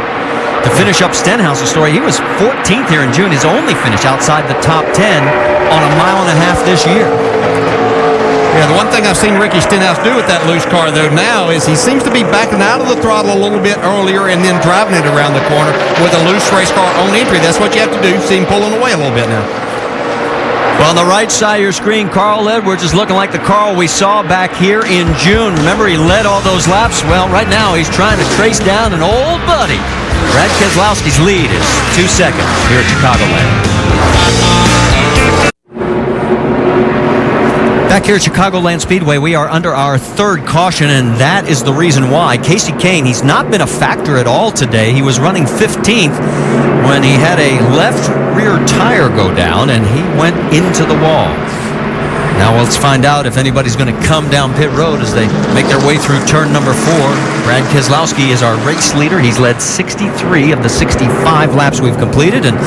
To finish up Stenhouse's story, he was 14th here in June, his only finish outside the top 10 on a mile and a half this year. Yeah, the one thing I've seen Ricky Stenhouse do with that loose car, though, now is he seems to be backing out of the throttle a little bit earlier and then driving it around the corner with a loose race car on entry. That's what you have to do. See him pulling away a little bit now. Well, on the right side of your screen, Carl Edwards is looking like the Carl we saw back here in June. Remember, he led all those laps? Well, right now he's trying to trace down an old buddy. Brad Keselowski's lead is 2 seconds here at Chicagoland. Back here at Chicagoland Speedway, we are under our third caution, and that is the reason why. Casey Kane, he's not been a factor at all today. He was running 15th when he had a left rear tire go down, and he went into the wall. Now let's find out if anybody's going to come down pit road as they make their way through turn number 4. Brad Keselowski is our race leader. He's led 63 of the 65 laps we've completed, and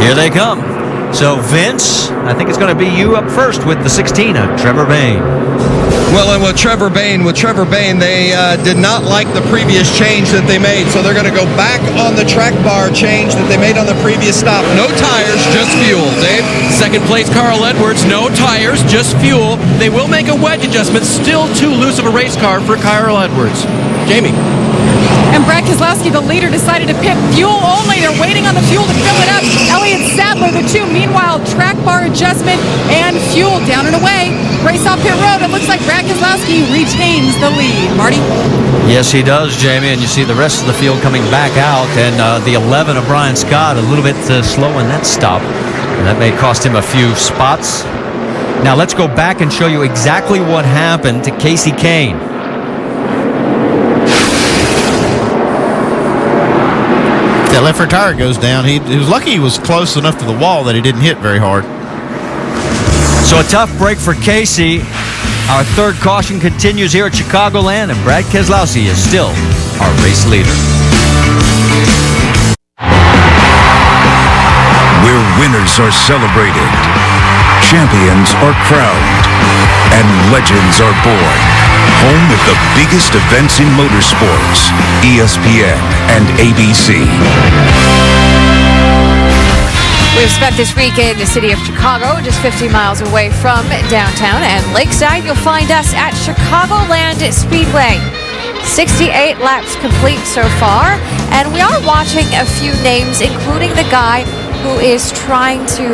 here they come. So, Vince, I think it's going to be you up first with the 16 of Trevor Bayne. Well, and with Trevor Bayne, they did not like the previous change that they made, so they're going to go back on the track bar change that they made on the previous stop. No tires, just fuel. Dave? Second place, Carl Edwards. No tires, just fuel. They will make a wedge adjustment. Still too loose of a race car for Carl Edwards. Jamie. And Brad Keselowski, the leader, decided to pit fuel only. They're waiting on the fuel to fill it up. Elliott Sadler, the 2. Meanwhile, track bar adjustment and fuel down and away. Race off pit road. It looks like Brad Keselowski retains the lead. Marty? Yes, he does, Jamie. And you see the rest of the field coming back out. And the 11 of Brian Scott a little bit slow in that stop. And that may cost him a few spots. Now let's go back and show you exactly what happened to Casey Kane. That left rear tire goes down. He was lucky he was close enough to the wall that he didn't hit very hard. So a tough break for Casey. Our third caution continues here at Chicagoland, and Brad Keselowski is still our race leader. Where winners are celebrated, champions are crowned, and legends are born. Home of the biggest events in motorsports, ESPN and ABC. We've spent this week in the city of Chicago, just 50 miles away from downtown and Lakeside. You'll find us at Chicagoland Speedway. 68 laps complete so far, and we are watching a few names, including the guy who is trying to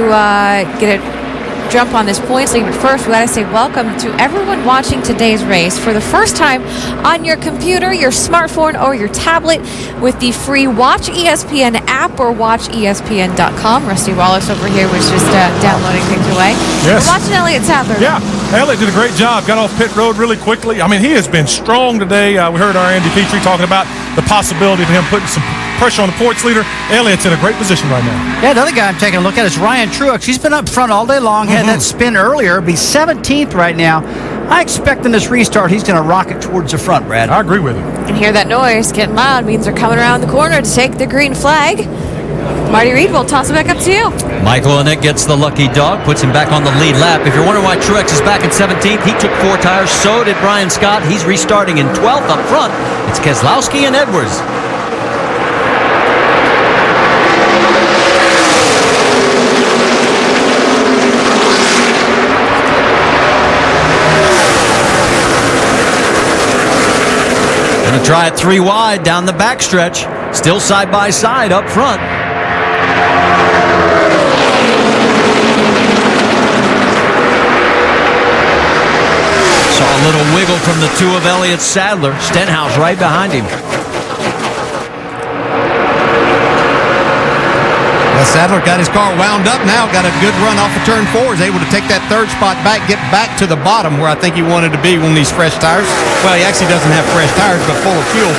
get a jump on this points lead. But first, we got to say welcome to everyone watching today's race for the first time on your computer, your smartphone, or your tablet with the free Watch ESPN app or watchespn.com. Rusty Wallace over here was just downloading things away. Yes. We're watching Elliott Sadler. Yeah, Elliott did a great job. Got off pit road really quickly. I mean, he has been strong today. We heard our Andy Petrie talking about the possibility of him putting some pressure on the points leader. Elliott's in a great position right now. Yeah, another guy I'm taking a look at is Ryan Truex. He's been up front all day long, had that spin earlier, be 17th right now. I expect in this restart he's going to rocket towards the front, Brad. I agree with you. You can hear that noise getting loud. Means they're coming around the corner to take the green flag. Marty Reed, we'll toss it back up to you. Michael Annett gets the lucky dog, puts him back on the lead lap. If you're wondering why Truex is back in 17th, he took 4 tires. So did Brian Scott. He's restarting in 12th up front. It's Keselowski and Edwards. Gonna try it 3 wide down the backstretch. Still side by side up front. Saw a little wiggle from the 2 of Elliott Sadler. Stenhouse right behind him. Well, Sadler got his car wound up now, got a good run off of turn 4, is able to take that 3rd spot back, get back to the bottom where I think he wanted to be on these fresh tires. Well, he actually doesn't have fresh tires, but full of fuel.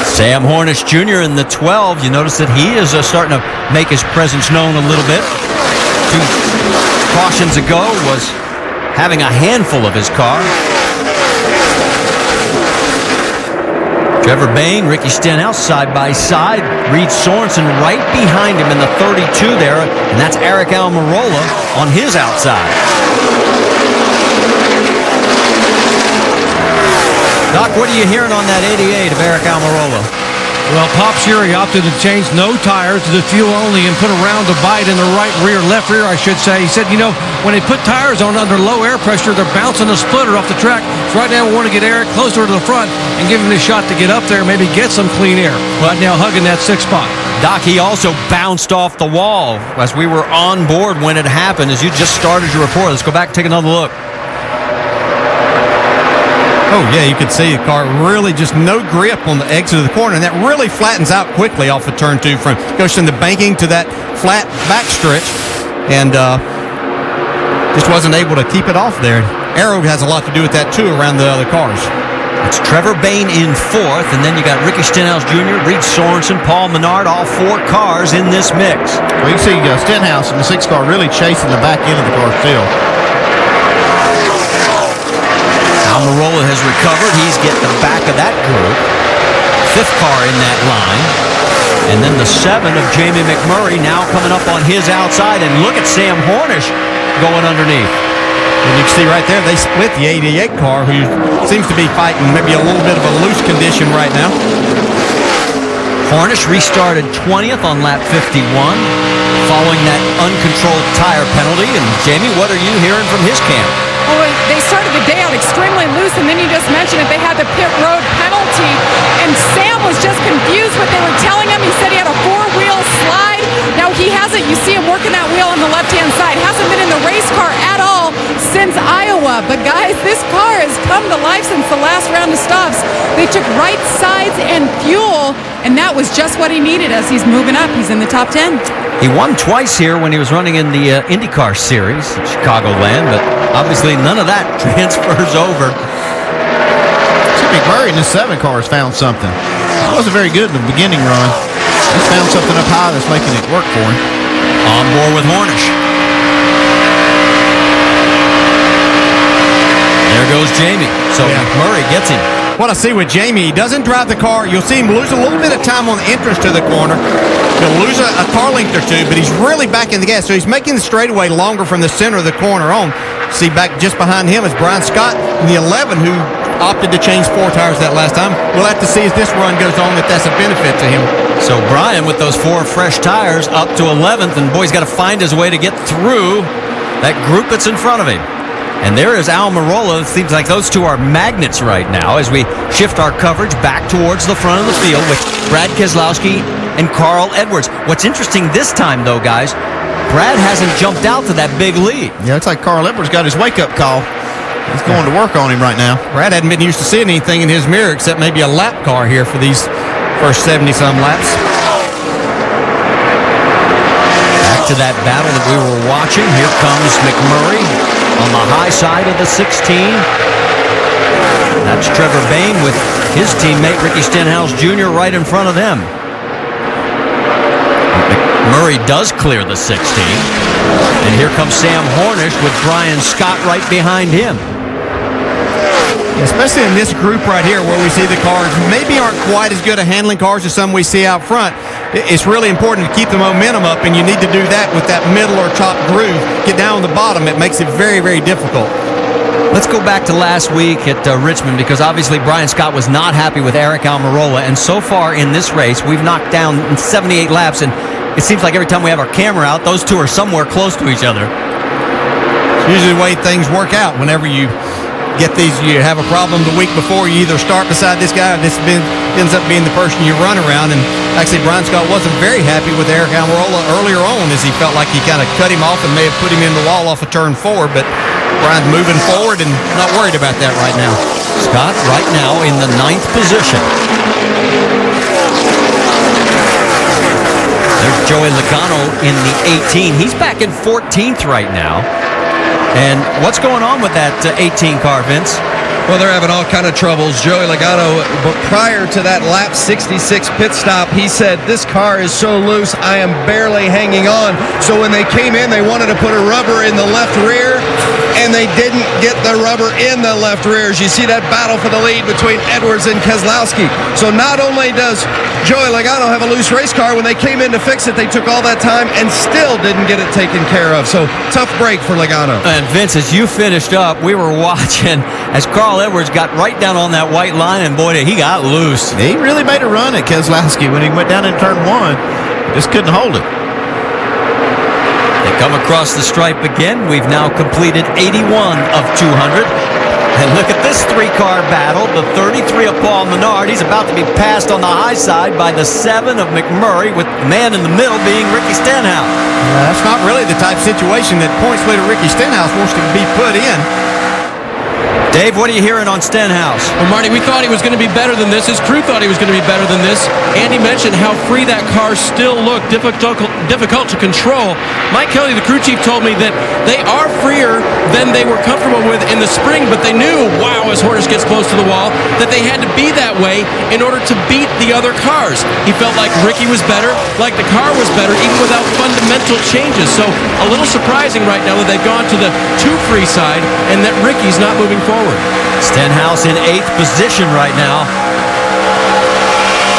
Sam Hornish Jr. in the 12. You notice that he is starting to make his presence known a little bit. 2 cautions ago was having a handful of his car. Trevor Bayne, Ricky Stenhouse side by side. Reed Sorensen right behind him in the 32 there, and that's Eric Almirola on his outside. Doc, what are you hearing on that 88 of Eric Almirola? Well, Pop Sherry opted to change no tires to the fuel only and put a round of bite in the left rear, I should say. He said, when they put tires on under low air pressure, they're bouncing the splitter off the track. So right now we want to get Eric closer to the front and give him a shot to get up there, maybe get some clean air. Right now hugging that 6th spot. Doc, he also bounced off the wall as we were on board when it happened, as you just started your report. Let's go back and take another look. Oh, yeah, you could see the car really just no grip on the exit of the corner, and that really flattens out quickly off of turn 2 goes from the banking to that flat back stretch, and just wasn't able to keep it off there. Aero has a lot to do with that, too, around the other cars. It's Trevor Bayne in 4th, and then you got Ricky Stenhouse Jr., Reed Sorensen, Paul Menard, all 4 cars in this mix. Well, you can see Stenhouse in the 6th car really chasing the back end of the car still. Almirola has recovered. He's getting the back of that group. 5th car in that line. And then the 7 of Jamie McMurray now coming up on his outside. And look at Sam Hornish going underneath. And you can see right there, they split the 88 car, who seems to be fighting maybe a little bit of a loose condition right now. Hornish restarted 20th on lap 51 following that uncontrolled tire penalty. And Jamie, what are you hearing from his camp? Well, they started the day out extremely loose, and then you just mentioned it. They had the pit road penalty, and Sam was just confused what they were telling him. He said he had a 4-wheel slide. Now, he hasn't, you see him working that wheel on the left-hand side, hasn't been in the race car at all since Iowa. But, guys, this car has come to life since the last round of stops. They took right sides and fuel, and that was just what he needed as he's moving up. He's in the top 10. He won twice here when he was running in the IndyCar Series at Chicagoland, but obviously none of that transfers over. McMurray in the 7 car has found something. He wasn't very good in the beginning run. He's found something up high that's making it work for him. On board with Hornish. There goes Jamie. So McMurray gets him. What I see with Jamie, he doesn't drive the car. You'll see him lose a little bit of time on the entrance to the corner. He'll lose a car length or 2, but he's really back in the gas. So he's making the straightaway longer from the center of the corner on. See, back just behind him is Brian Scott in the 11, who opted to change 4 tires that last time. We'll have to see as this run goes on if that's a benefit to him. So Brian, with those 4 fresh tires, up to 11th, and boy, he's got to find his way to get through that group that's in front of him. And there is Almirola. It seems like those 2 are magnets right now as we shift our coverage back towards the front of the field with Brad Keselowski and Carl Edwards. What's interesting this time, though, guys, Brad hasn't jumped out to that big lead. Yeah, it's like Carl Edwards got his wake-up call. He's going to work on him right now. Brad hadn't been used to seeing anything in his mirror except maybe a lap car here for these first 70-some laps. Back to that battle that we were watching. Here comes McMurray on the high side of the 16. That's Trevor Bayne with his teammate Ricky Stenhouse Jr. right in front of them. McMurray does clear the 16. And here comes Sam Hornish with Brian Scott right behind him. Especially in this group right here where we see the cars maybe aren't quite as good at handling cars as some we see out front. It's really important to keep the momentum up, and you need to do that with that middle or top groove. Get down on the bottom. It makes it very, very difficult. Let's go back to last week at Richmond, because obviously Brian Scott was not happy with Eric Almirola, and so far in this race we've knocked down 78 laps, and it seems like every time we have our camera out, those 2 are somewhere close to each other. It's usually the way things work out. Whenever you get these, you have a problem the week before, you either start beside this guy or this ends up being the person you run around. And actually Brian Scott wasn't very happy with Eric Almirola earlier on, as he felt like he kind of cut him off and may have put him in the wall off of turn 4, but Brian's moving forward and not worried about that right now. Scott right now in the 9th position. There's Joey Logano in the 18. He's back in 14th right now. And what's going on with that 18 car, Vince? Well, they're having all kind of troubles. Joey Logano, but prior to that lap 66 pit stop, he said, this car is so loose, I am barely hanging on. So when they came in, they wanted to put a rubber in the left rear, and they didn't get the rubber in the left rear. As you see that battle for the lead between Edwards and Keselowski. So not only does Joey Logano have a loose race car, when they came in to fix it, they took all that time and still didn't get it taken care of. So tough break for Logano. And Vince, as you finished up, we were watching as Carl Edwards got right down on that white line, and boy, he got loose. He really made a run at Keselowski when he went down in turn 1. Just couldn't hold it. They come across the stripe again. We've now completed 81 of 200. And look at this three-car battle. The 33 of Paul Menard. He's about to be passed on the high side by the 7 of McMurray, with the man in the middle being Ricky Stenhouse. That's not really the type of situation that points leader Ricky Stenhouse wants to be put in. Dave, what are you hearing on Stenhouse? Well, Marty, we thought he was going to be better than this. His crew thought he was going to be better than this. Andy mentioned how free that car still looked, difficult to control. Mike Kelly, the crew chief, told me that they are freer than they were comfortable with in the spring, but they knew, wow, as Hornish gets close to the wall, that they had to be that way in order to beat the other cars. He felt like Ricky was better, like the car was better, even without fundamental changes. So a little surprising right now that they've gone to the too free side and that Ricky's not moving forward. Stenhouse in 8th position right now.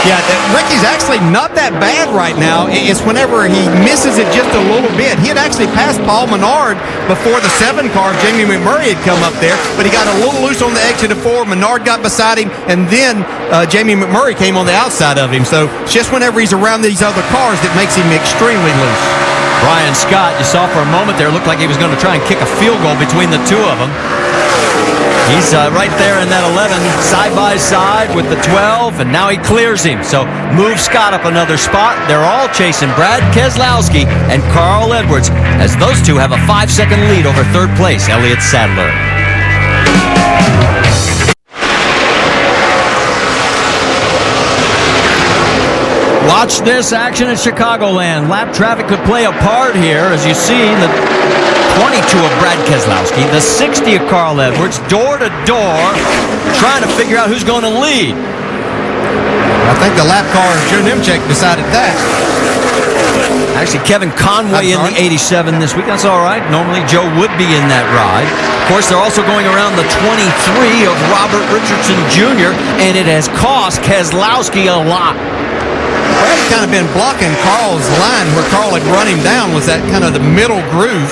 Yeah, Ricky's actually not that bad right now. It's whenever he misses it just a little bit. He had actually passed Paul Menard before the 7 car. Jamie McMurray had come up there, but he got a little loose on the exit of 4. Menard got beside him, and then Jamie McMurray came on the outside of him. So it's just whenever he's around these other cars that makes him extremely loose. Brian Scott, you saw for a moment there, looked like he was going to try and kick a field goal between the two of them. He's right there in that 11, side by side with the 12, and now he clears him. So move Scott up another spot. They're all chasing Brad Keselowski and Carl Edwards, as those two have a 5-second lead over 3rd place, Elliott Sadler. Watch this action at Chicagoland. Lap traffic could play a part here, as you see the 22 of Brad Keselowski, the 60 of Carl Edwards, door to door, trying to figure out who's going to lead. I think the lap car, Joe Nemechek, decided that. Actually, Kevin Conway in the 87 this week. That's all right. Normally, Joe would be in that ride. Of course, they're also going around the 23 of Robert Richardson Jr., and it has cost Keselowski a lot. Brad had kind of been blocking Carl's line where Carl had run him down, was that kind of the middle groove.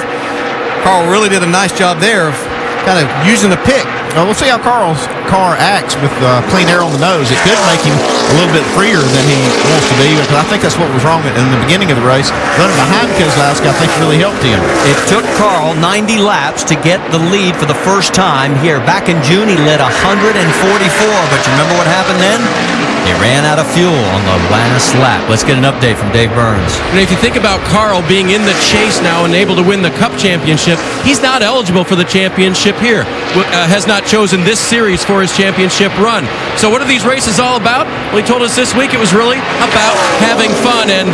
Carl really did a nice job there of kind of using the pick. Well, we'll see how Carl's car acts with clean air on the nose. It could make him a little bit freer than he wants to be, because I think that's what was wrong in the beginning of the race. Running behind Keselowski, I think, really helped him. It took Carl 90 laps to get the lead for the first time here. Back in June, he led 144, but you remember what happened then? He ran out of fuel on the last lap. Let's get an update from Dave Burns. And if you think about Carl being in the chase now and able to win the Cup Championship, he's not eligible for the championship here. Has not chosen this series for his championship run. So what are these races all about? Well, he told us this week it was really about having fun. And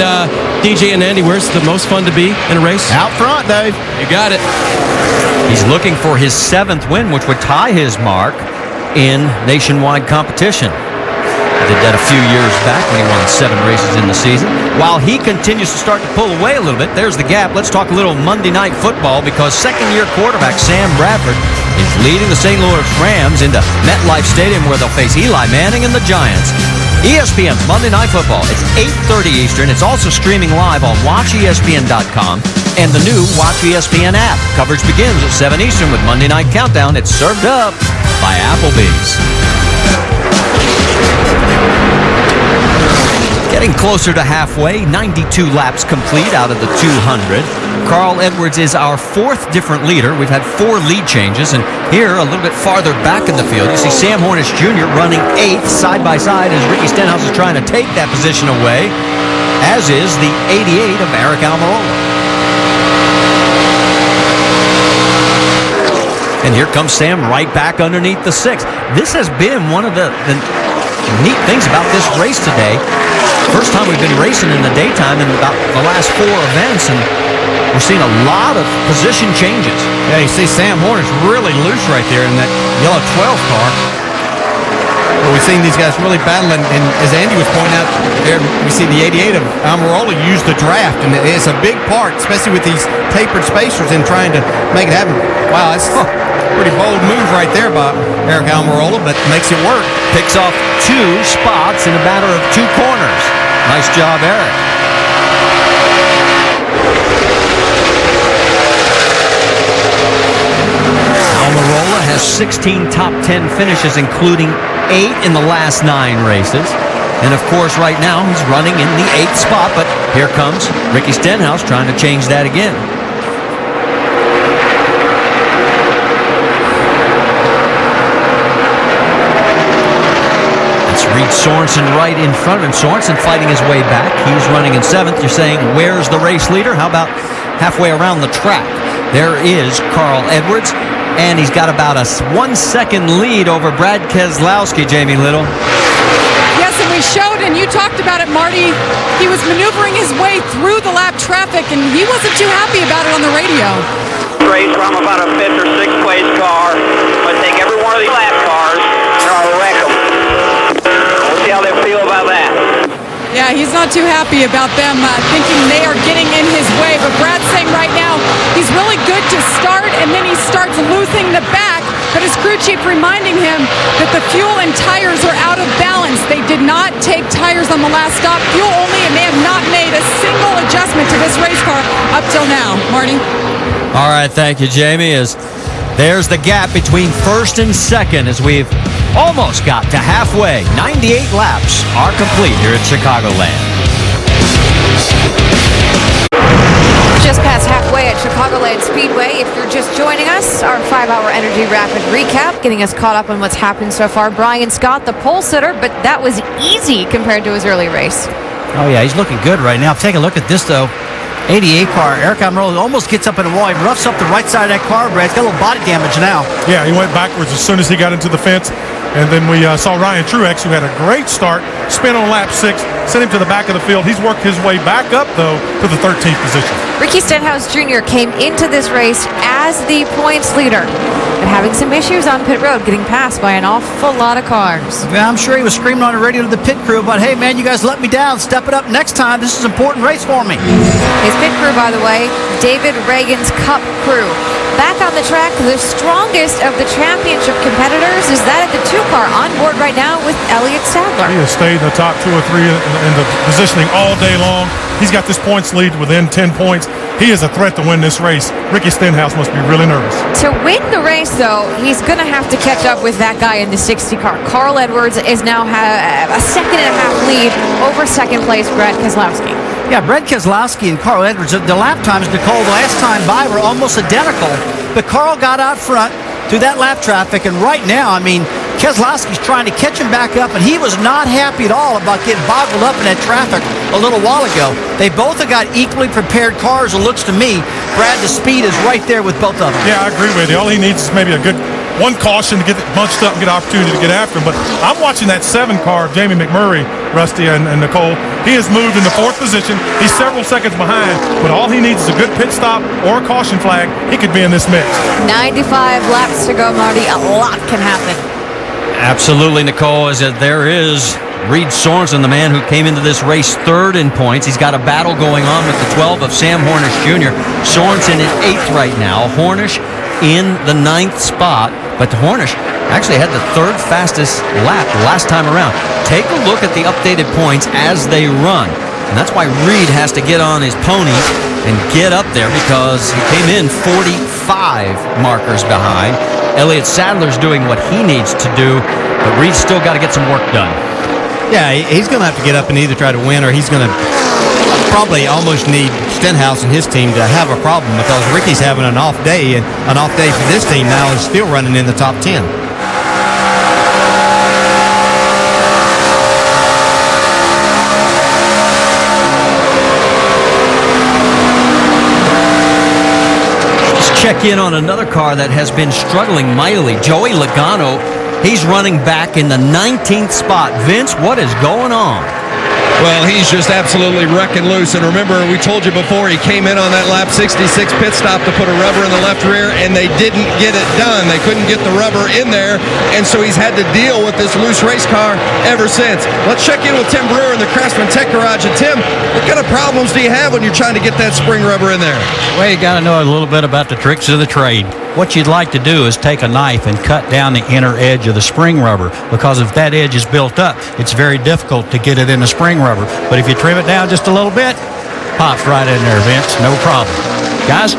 DJ and Andy, where's the most fun to be in a race? Out front, Dave. You got it. He's looking for his 7th win, which would tie his mark in nationwide competition. Did that a few years back when he won 7 races in the season. While he continues to start to pull away a little bit, there's the gap. Let's talk a little Monday Night Football, because second-year quarterback Sam Bradford is leading the St. Louis Rams into MetLife Stadium, where they'll face Eli Manning and the Giants. ESPN's Monday Night Football. It's 8:30 Eastern. It's also streaming live on WatchESPN.com and the new Watch ESPN app. Coverage begins at 7 Eastern with Monday Night Countdown. It's served up by Applebee's. Getting closer to halfway, 92 laps complete out of the 200. Carl Edwards is our 4th different leader. We've had 4 lead changes, and here, a little bit farther back in the field, you see Sam Hornish Jr. running 8th side by side as Ricky Stenhouse is trying to take that position away, as is the 88 of Eric Almirola. And here comes Sam right back underneath the 6th. This has been one of the neat things about this race today. First time we've been racing in the daytime in about the last 4 events, and we're seeing a lot of position changes. Yeah, you see Sam Horner's really loose right there in that yellow 12 car. But we've seen these guys really battling, and as Andy was pointing out, there we see the 88 of Almirola use the draft, and it's a big part, especially with these tapered spacers in trying to make it happen. Wow, that's a pretty bold move right there by Eric Almirola, but makes it work. Picks off 2 spots in a matter of 2 corners. Nice job, Eric. Almirola has 16 top 10 finishes, including 8 in the last 9 races. And of course, right now, he's running in the 8th spot, but here comes Ricky Stenhouse trying to change that again. It's Reed Sorensen right in front of him. Sorensen fighting his way back. He's running in 7th. You're saying, where's the race leader? How about halfway around the track? There is Carl Edwards. And he's got about a 1-second lead over Brad Keselowski, Jamie Little. Yes, and we showed, and you talked about it, Marty. He was maneuvering his way through the lap traffic, and he wasn't too happy about it on the radio. Race from about a 5th or 6th place car. I'm going to take every one of these lap cars, and I'll wreck them. We'll see how they feel about that. Yeah, he's not too happy about them thinking they are getting in his way. But Brad's saying right now he's really good to start, and then he starts losing the back. But his crew chief reminding him that the fuel and tires are out of balance. They did not take tires on the last stop, fuel only, and they have not made a single adjustment to this race car up till now. Marty? All right, thank you, Jamie. As there's the gap between 1st and 2nd as we've almost got to halfway. 98 laps are complete here at Chicagoland. Just past halfway at Chicagoland Speedway. If you're just joining us, our 5-hour Energy Rapid recap, getting us caught up on what's happened so far. Brian Scott, the pole sitter, but that was easy compared to his early race. Oh, yeah, he's looking good right now. Take a look at this, though. 88 car, Eric Almirola almost gets up in the wall. He roughs up the right side of that car, Brad. He's got a little body damage now. Yeah, he went backwards as soon as he got into the fence. And then we saw Ryan Truex, who had a great start, spin on lap 6, sent him to the back of the field. He's worked his way back up, though, to the 13th position. Ricky Stenhouse Jr. came into this race as the points leader, but having some issues on pit road, getting passed by an awful lot of cars. Yeah, I'm sure he was screaming on the radio to the pit crew about, hey, man, you guys let me down. Step it up next time. This is an important race for me. His pit crew, by the way, David Reagan's Cup crew. Back on the track, the strongest of the championship competitors is that of the 2-car on board right now with Elliott Sadler. He has stayed in the top 2 or 3 in the positioning all day long. He's got this points lead within 10 points. He is a threat to win this race. Ricky Stenhouse must be really nervous. To win the race, though, he's going to have to catch up with that guy in the 60 car. Carl Edwards is now a 2.5 lead over 2nd place Brad Keselowski. Yeah, Brad Keselowski and Carl Edwards, the lap times, Nicole, the last time by were almost identical, but Carl got out front through that lap traffic, and right now, I mean, Keselowski's trying to catch him back up, and he was not happy at all about getting boggled up in that traffic a little while ago. They both have got equally prepared cars, it looks to me. Brad, the speed is right there with both of them. Yeah, I agree with you. All he needs is maybe a good one caution to get bunched up and get an opportunity to get after him. But I'm watching that 7 car of Jamie McMurray, Rusty and Nicole. He has moved into 4th position. He's several seconds behind, but all he needs is a good pit stop or a caution flag. He could be in this mix. 95 laps to go, Marty. A lot can happen. Absolutely, Nicole, as there is Reed Sorensen, the man who came into this race 3rd in points. He's got a battle going on with the 12 of Sam Hornish Jr. Sorensen in 8th right now. Hornish in the 9th spot, but Hornish actually had the 3rd fastest lap last time around. Take a look at the updated points as they run, and that's why Reed has to get on his pony and get up there, because he came in 45 markers behind. Elliott Sadler's doing what he needs to do, but Reed's still got to get some work done. Yeah, he's going to have to get up and either try to win, or he's going to probably almost need Stenhouse and his team to have a problem, because Ricky's having an off day, and an off day for this team now is still running in the top 10. Let's check in on another car that has been struggling mightily. Joey Logano, he's running back in the 19th spot. Vince, what is going on? Well, he's just absolutely wrecking loose. And remember, we told you before, he came in on that lap 66 pit stop to put a rubber in the left rear, and they didn't get it done. They couldn't get the rubber in there, and so he's had to deal with this loose race car ever since. Let's check in with Tim Brewer in the Craftsman Tech Garage. And Tim, what kind of problems do you have when you're trying to get that spring rubber in there? Well, you got to know a little bit about the tricks of the trade. What you'd like to do is take a knife and cut down the inner edge of the spring rubber, because if that edge is built up, it's very difficult to get it in the spring rubber. But if you trim it down just a little bit, pops right in there, Vince. No problem. Guys?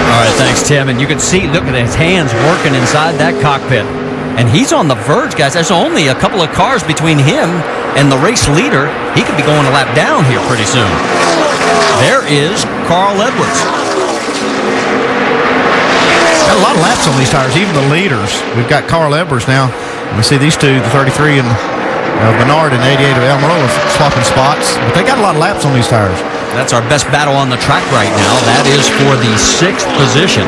All right, thanks, Tim. And you can see, look at his hands working inside that cockpit. And he's on the verge, guys. There's only a couple of cars between him and the race leader. He could be going a lap down here pretty soon. There is Carl Edwards. Got a lot of laps on these tires, even the leaders. We've got Carl Edwards now. We see these two, the 33 and Bernard and 88 of Almirola swapping spots. But they got a lot of laps on these tires. That's our best battle on the track right now. That is for the 6th position.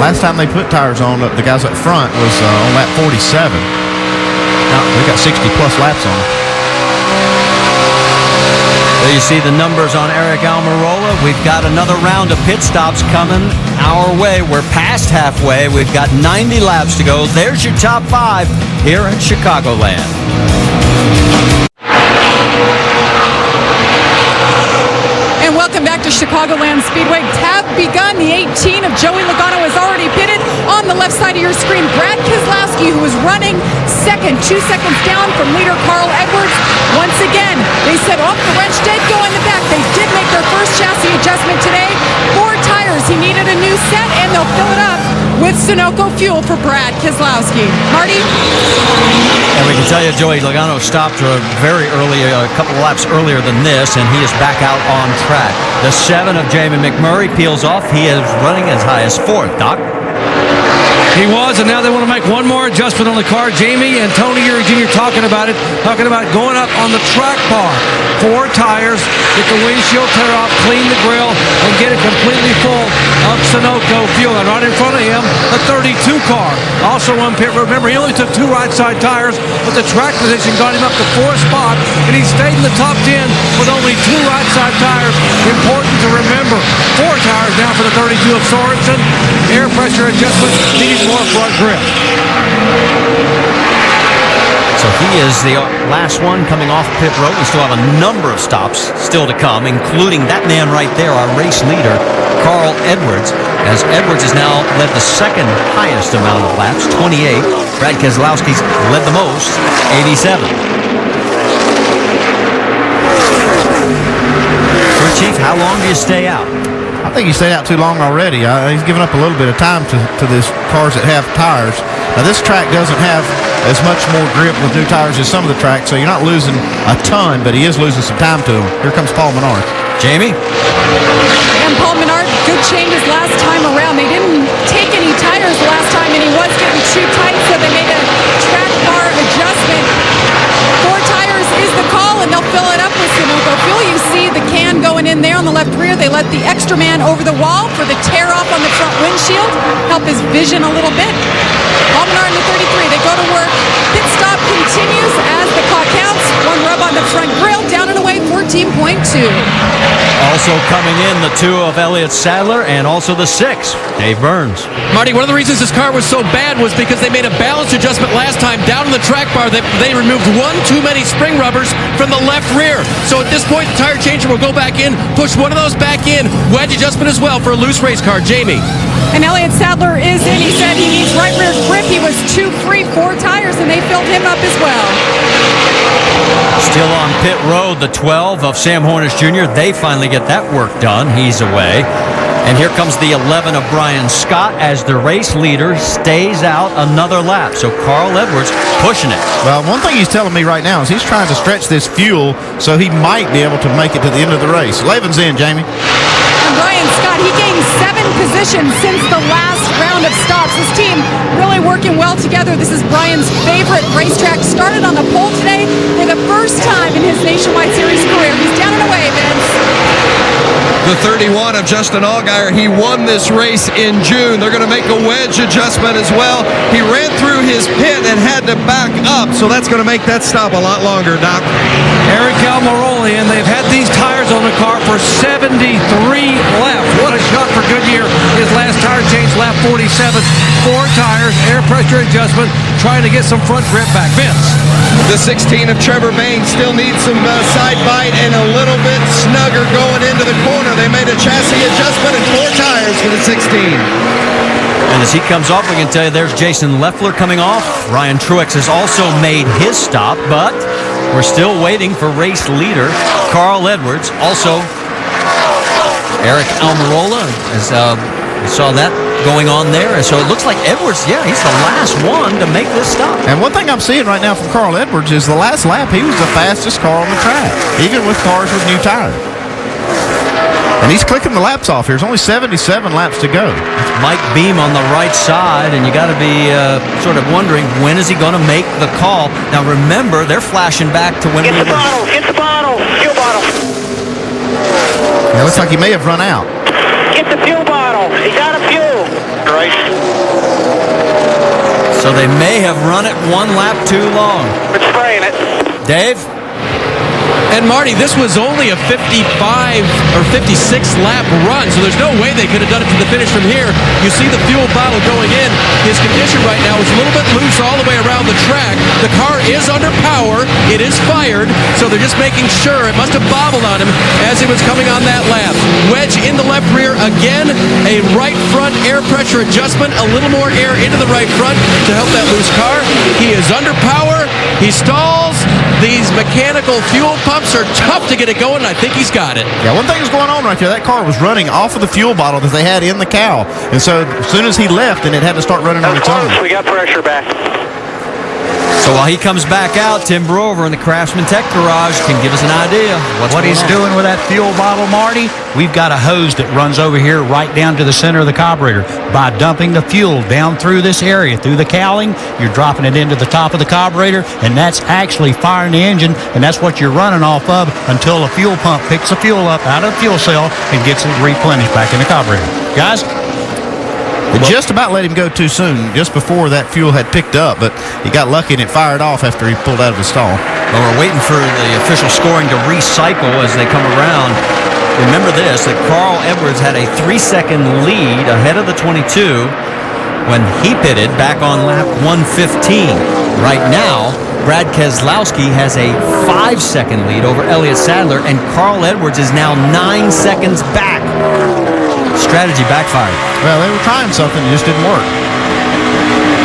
Last time they put tires on, the guys up front was on lap 47. Now, they got 60-plus laps on them. There you see the numbers on Eric Almirola. We've got another round of pit stops coming our way. We're past halfway. We've got 90 laps to go. There's your top 5 here in Chicagoland. And welcome back to Chicagoland Speedway. Have begun. The 18 of Joey Logano has already pitted. On the left side of your screen, Brad Keselowski, who was running second, 2 seconds down from leader Carl Edwards. Once again, they said, oh, the wrench did go in the back. They did make their first chassis adjustment today. 4 tires. He needed a new set, and they'll fill it up with Sunoco fuel for Brad Keselowski. Marty? And we can tell you, Joey Logano stopped very early, a couple of laps earlier than this, and he is back out on track. The 7 of Jamie McMurray peels off. He is running as high as 4th. Doc? He was, and now they want to make one more adjustment on the car. Jamie and Tony Eury Jr. talking about going up on the track bar. 4 tires, get the windshield tear off, clean the grill, and get it completely full of Sunoco fuel. And right in front of him, a 32 car. Also on pit road. Remember, he only took 2 right side tires, but the track position got him up to 4th spot, and he stayed in the top 10 with only 2 right side tires. Important to remember. 4 tires now for the 32 of Sorensen. Air pressure adjustment needs more front grip. So he is the last one coming off pit road. We still have a number of stops still to come, including that man right there, our race leader, Carl Edwards, as Edwards has now led the 2nd highest amount of laps, 28. Brad Keselowski's led the most, 87. Crew Chief, how long do you stay out? I think he's stayed out too long already. He's given up a little bit of time to these cars that have tires. Now, this track doesn't have as much more grip with new tires as some of the tracks, so you're not losing a ton, but he is losing some time to him. Here comes Paul Menard. Jamie? And Paul Menard, good changes last time around. They didn't take any tires last time, and he was getting too tight, so they made a track bar adjustment. 4 tires is the call, and they'll fill it up with Sunoco fuel. You see the can going in there on the left rear. They let the extra man over the wall for the tear off on the front windshield, help his vision a little bit. Paul Menard in the 33, they go to work. Pit stop continues as the clock counts. 1 rub on the front grille, down and away, 14.2. Also coming in, the 2 of Elliott Sadler, and also the 6, Dave Burns. Marty, one of the reasons this car was so bad was because they made a balance adjustment last time down on the track bar. They removed 1 too many spring rubbers from the left rear. So at this point, the tire changer will go back in, push one of those back in. Wedge adjustment as well for a loose race car. Jamie. And Elliott Sadler is in. He said he needs right rear grip. He was too free, 4 tires, and they filled him up as well. Still on pit road, the 12 of Sam Hornish Jr. They finally get that work done. He's away. And here comes the 11 of Brian Scott as the race leader stays out another lap. So Carl Edwards pushing it. Well, one thing he's telling me right now is he's trying to stretch this fuel so he might be able to make it to the end of the race. Lavin's in, Jamie. And Brian Scott, he gained 7 positions since the last round of stops. This team really working well together. This is Brian's favorite racetrack. Started on the pole today for the first time in his Nationwide Series career. He's down and away, Vince. the 31 of Justin Allgaier. He won this race in June. They're going to make a wedge adjustment as well. He ran through his pit and had to back up, so that's going to make that stop a lot longer, Doc. Eric Almirola, and they've had these tires on the car for 73 laps. What a shot for Goodyear. His last tire change, lap 47. 4 tires, air pressure adjustment, trying to get some front grip back. Vince. The 16 of Trevor Bayne still needs some side bite and a little bit snugger going into the corner. They made a chassis adjustment and 4 tires for the 16. And as he comes off, we can tell you there's Jason Leffler coming off. Ryan Truex has also made his stop, but we're still waiting for race leader Carl Edwards. Also, Eric Almirola, as we saw that going on there. And so it looks like Edwards, he's the last one to make this stop. And one thing I'm seeing right now from Carl Edwards is the last lap, he was the fastest car on the track, even with cars with new tires. And he's clicking the laps off here. There's only 77 laps to go. It's Mike Beam on the right side, and you got to be sort of wondering, when is he going to make the call? Now remember, they're flashing back to when Get the bottle, fuel bottle. It looks like he may have run out. Get the fuel bottle. He's out of fuel. Right. So they may have run it 1 lap too long. We're spraying it. Dave? And Marty, this was only a 55 or 56 lap run, so there's no way they could have done it to the finish from here. You see the fuel bottle going in. His condition right now is a little bit loose all the way around the track. The car is under power. It is fired, so they're just making sure. It must have bobbled on him as he was coming on that lap. Wedge in the left rear again. A right front air pressure adjustment. A little more air into the right front to help that loose car. He is under power. He stalls. These mechanical fuel pumps are tough to get it going, and I think he's got it. Yeah, one thing is going on right there. That car was running off of the fuel bottle that they had in the cow. And so as soon as he left, and it had to start running on its own. We got pressure back. So while he comes back out, Tim Brover in the Craftsman Tech Garage can give us an idea what he's doing with that fuel bottle, Marty. We've got a hose that runs over here right down to the center of the carburetor. By dumping the fuel down through this area, through the cowling, you're dropping it into the top of the carburetor, and that's actually firing the engine, and that's what you're running off of until a fuel pump picks the fuel up out of the fuel cell and gets it replenished back in the carburetor. Guys? It just about let him go too soon, just before that fuel had picked up, but he got lucky and it fired off after he pulled out of his stall. Well, we're waiting for the official scoring to recycle as they come around. Remember this, that Carl Edwards had a 3-second lead ahead of the 22 when he pitted back on lap 115. Right now, Brad Keselowski has a 5-second lead over Elliott Sadler, and Carl Edwards is now 9 seconds back. Strategy backfired. Well, they were trying something, it just didn't work.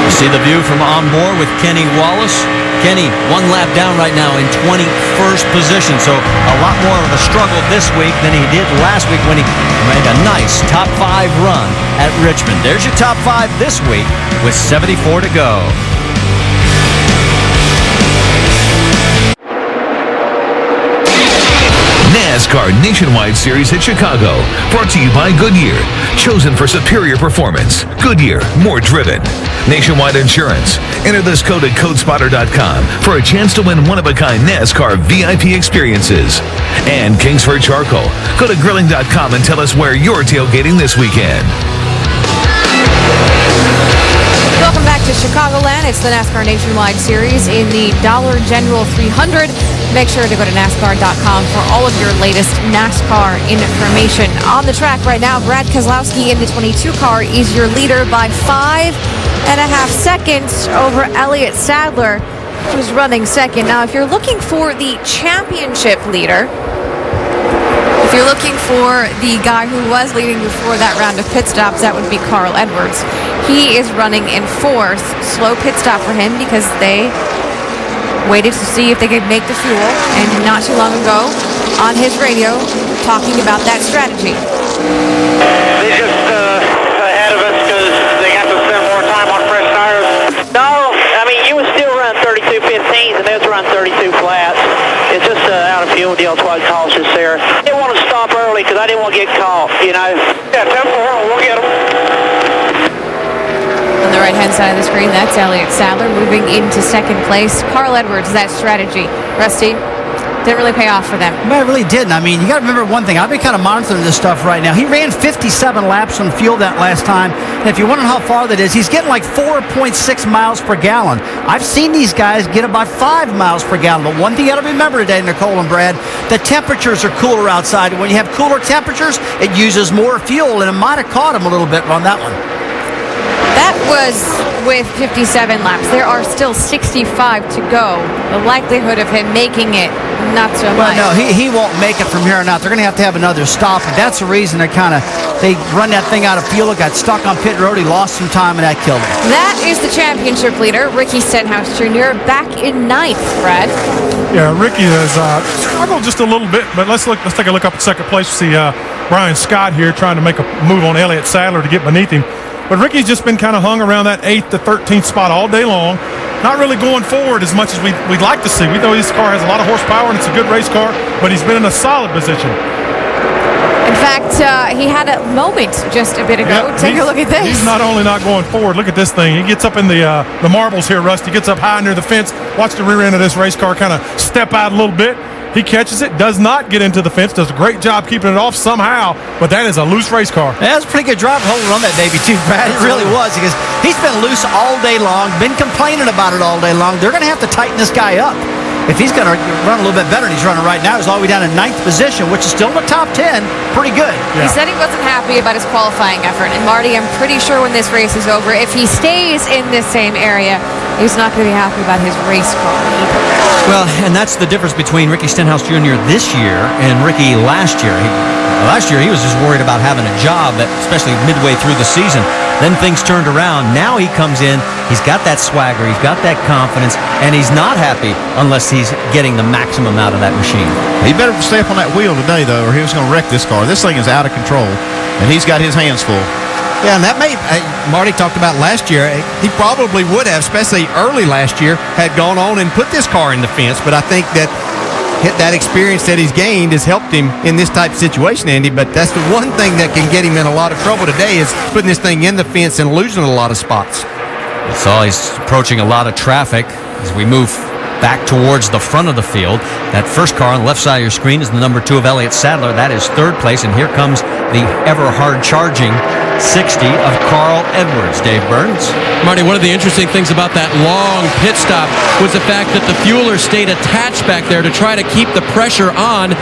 You see the view from on board with Kenny Wallace. Kenny, 1 lap down right now in 21st position, so a lot more of a struggle this week than he did last week when he made a nice top 5 run at Richmond. There's your top 5 this week with 74 to go. NASCAR Nationwide Series at Chicago. Brought to you by Goodyear. Chosen for superior performance. Goodyear, more driven. Nationwide Insurance. Enter this code at codespotter.com for a chance to win one-of-a-kind NASCAR VIP experiences. And Kingsford Charcoal. Go to grilling.com and tell us where you're tailgating this weekend. Welcome back to Chicagoland. It's the NASCAR Nationwide Series in the Dollar General 300. Make sure to go to NASCAR.com for all of your latest NASCAR information. On the track right now, Brad Keselowski in the 22 car is your leader by 5.5 seconds over Elliott Sadler, who's running second. Now, if you're looking for the championship leader, if you're looking for the guy who was leading before that round of pit stops, that would be Carl Edwards. He is running in 4th. Slow pit stop for him because they waited to see if they could make the fuel, and not too long ago on his radio talking about that strategy. They just ahead of us because they got to spend more time on fresh tires. No, I mean, you would still run 32 15s and they would run 32 flats. It's just out of fuel deal. That's why it costs us there. I didn't want to stop early because I didn't want to get caught, you know. Yeah, 10-4, we'll get them. On the right-hand side of the screen, that's Elliott Sadler moving into second place. Carl Edwards, that strategy. Rusty? didn't really pay off for them. Well, it really didn't. I mean, you got to remember one thing. I've been kind of monitoring this stuff right now. He ran 57 laps on fuel that last time. And if you wonder how far that is, he's getting like 4.6 miles per gallon. I've seen these guys get about 5 miles per gallon. But one thing you got to remember today, Nicole and Brad, the temperatures are cooler outside. When you have cooler temperatures, it uses more fuel, and it might have caught him a little bit on that one. That was with 57 laps. There are still 65 to go. The likelihood of him making it, not so Well, much. no, he won't make it from here on out. They're going to have another stop, and that's the reason they run that thing out of fuel. It got stuck on pit road. He lost some time, and that killed him. That is the championship leader, Ricky Stenhouse Jr., back in 9th, Brad. Yeah, Ricky has struggled just a little bit, but let's take a look up at second place. We see Brian Scott here trying to make a move on Elliott Sadler to get beneath him. But Ricky's just been kind of hung around that 8th to 13th spot all day long, not really going forward as much as we'd like to see. We know this car has a lot of horsepower and it's a good race car, but he's been in a solid position. In fact, he had a moment just a bit ago. Yep, Take a look at this. He's not only not going forward, look at this thing. He gets up in the marbles here, Rusty. He gets up high near the fence. Watch the rear end of this race car kind of step out a little bit. He catches it, does not get into the fence, does a great job keeping it off somehow, but that is a loose race car. That was a pretty good drive holding on that baby too, Brad. It really was, because he's been loose all day long, been complaining about it all day long. They're going to have to tighten this guy up. If he's going to run a little bit better than he's running right now, he's all the way down in 9th position, which is still in the top 10. Pretty good. He said he wasn't happy about his qualifying effort. And Marty, I'm pretty sure when this race is over, if he stays in this same area, he's not going to be happy about his race car either. Well, and that's the difference between Ricky Stenhouse Jr. this year and Ricky last year. Last year, he was just worried about having a job, especially midway through the season. Then things turned around. Now he comes in, he's got that swagger, he's got that confidence, and he's not happy unless he's getting the maximum out of that machine. He better stay up on that wheel today, though, or he was going to wreck this car. This thing is out of control, and he's got his hands full. Yeah, and that Marty talked about last year. He probably would have, especially early last year, had gone on and put this car in the fence. But I think that experience that he's gained has helped him in this type of situation, Andy. But that's the one thing that can get him in a lot of trouble today is putting this thing in the fence and losing a lot of spots. So he's approaching a lot of traffic as we move back towards the front of the field. That first car on the left side of your screen is the number 2 of Elliott Sadler. That is 3rd place, and here comes the ever hard-charging 60 of Carl Edwards. Dave Burns. Marty, one of the interesting things about that long pit stop was the fact that the fueler stayed attached back there to try to keep the pressure on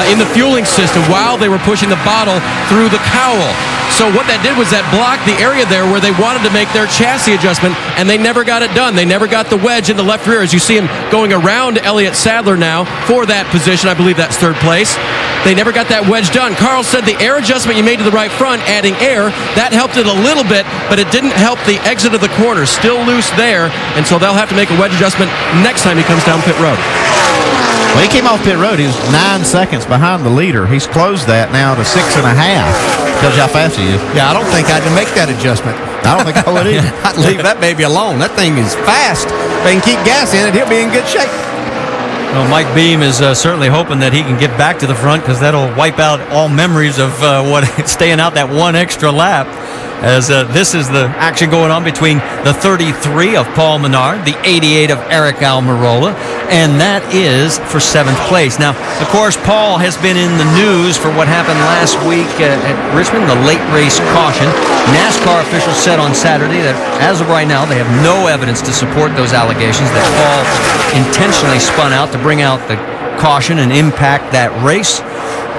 in the fueling system while they were pushing the bottle through the cowl. So what that did was that blocked the area there where they wanted to make their chassis adjustment, and they never got it done. They never got the wedge in the left rear. As you see him going around Elliott Sadler now for that position, I believe that's 3rd place. They never got that wedge done. Carl said the air adjustment you made to the right front, adding air, that helped it a little bit, but it didn't help the exit of the corner. Still loose there, and so they'll have to make a wedge adjustment next time he comes down pit road. When he came off pit road, he was 9 seconds behind the leader. He's closed that now to 6.5. Tells you how fast he is. Yeah, I don't think I'd make that adjustment. I don't think I would either. I'd leave that baby alone. That thing is fast. If they can keep gas in it, he'll be in good shape. Well, Mike Beam is certainly hoping that he can get back to the front, because that'll wipe out all memories of staying out that one extra lap. As this is the action going on between the 33 of Paul Menard, the 88 of Eric Almirola, and that is for 7th place. Now, of course, Paul has been in the news for what happened last week at Richmond, the late race caution. NASCAR officials said on Saturday that as of right now, they have no evidence to support those allegations that Paul intentionally spun out to bring out the caution and impact that race.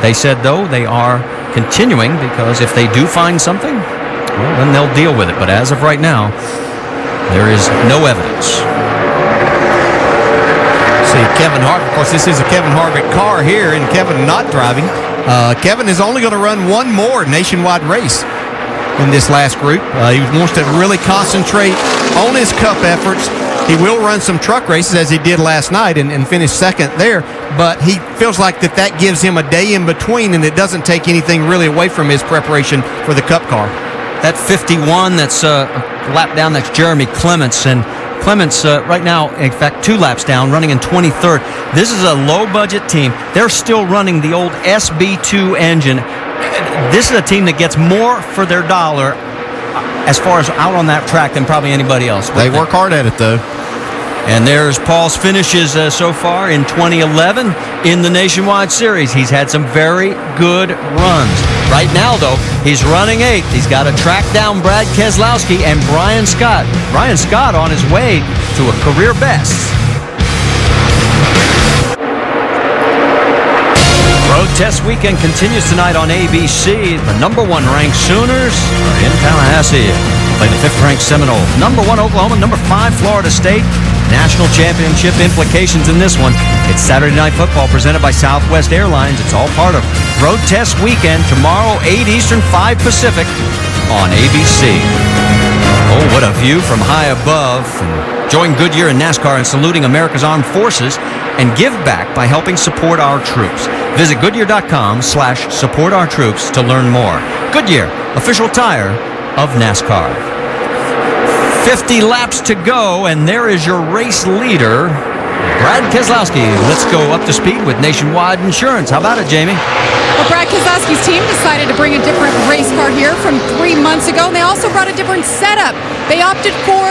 They said, though, they are continuing, because if they do find something, well, then they'll deal with it. But as of right now, there is no evidence. See, Kevin Harvick. Of course, this is a Kevin Harvick car here, and Kevin not driving. Kevin is only going to run one more nationwide race in this last group. He wants to really concentrate on his Cup efforts. He will run some truck races, as he did last night, and finish 2nd there. But he feels like that gives him a day in between, and it doesn't take anything really away from his preparation for the Cup car. That 51, that's a lap down, that's Jeremy Clements. And Clements right now, in fact, 2 laps down, running in 23rd. This is a low-budget team. They're still running the old SB2 engine. This is a team that gets more for their dollar as far as out on that track than probably anybody else. They work hard at it, though. And there's Paul's finishes so far in 2011 in the Nationwide Series. He's had some very good runs. Right now, though, he's running 8th. He's got to track down Brad Keselowski and Brian Scott. Brian Scott on his way to a career best. Road Test Weekend continues tonight on ABC. The number 1 ranked Sooners are in Tallahassee. Play the 5th ranked Seminole. Number 1 Oklahoma, number 5 Florida State. National championship implications in this one. It's Saturday Night Football presented by Southwest Airlines. It's all part of Road Test Weekend tomorrow, 8 Eastern, 5 Pacific on ABC. Oh, what a view from high above. Enjoying Goodyear and NASCAR and saluting America's armed forces, and give back by helping support our troops. Visit Goodyear.com/support our troops to learn more. Goodyear, official tire of NASCAR. 50 laps to go, and there is your race leader, Brad Keselowski. Let's go up to speed with Nationwide Insurance. How about it, Jamie? Well, Brad Keselowski's team decided to bring a different race car here from 3 months ago, and they also brought a different setup. They opted for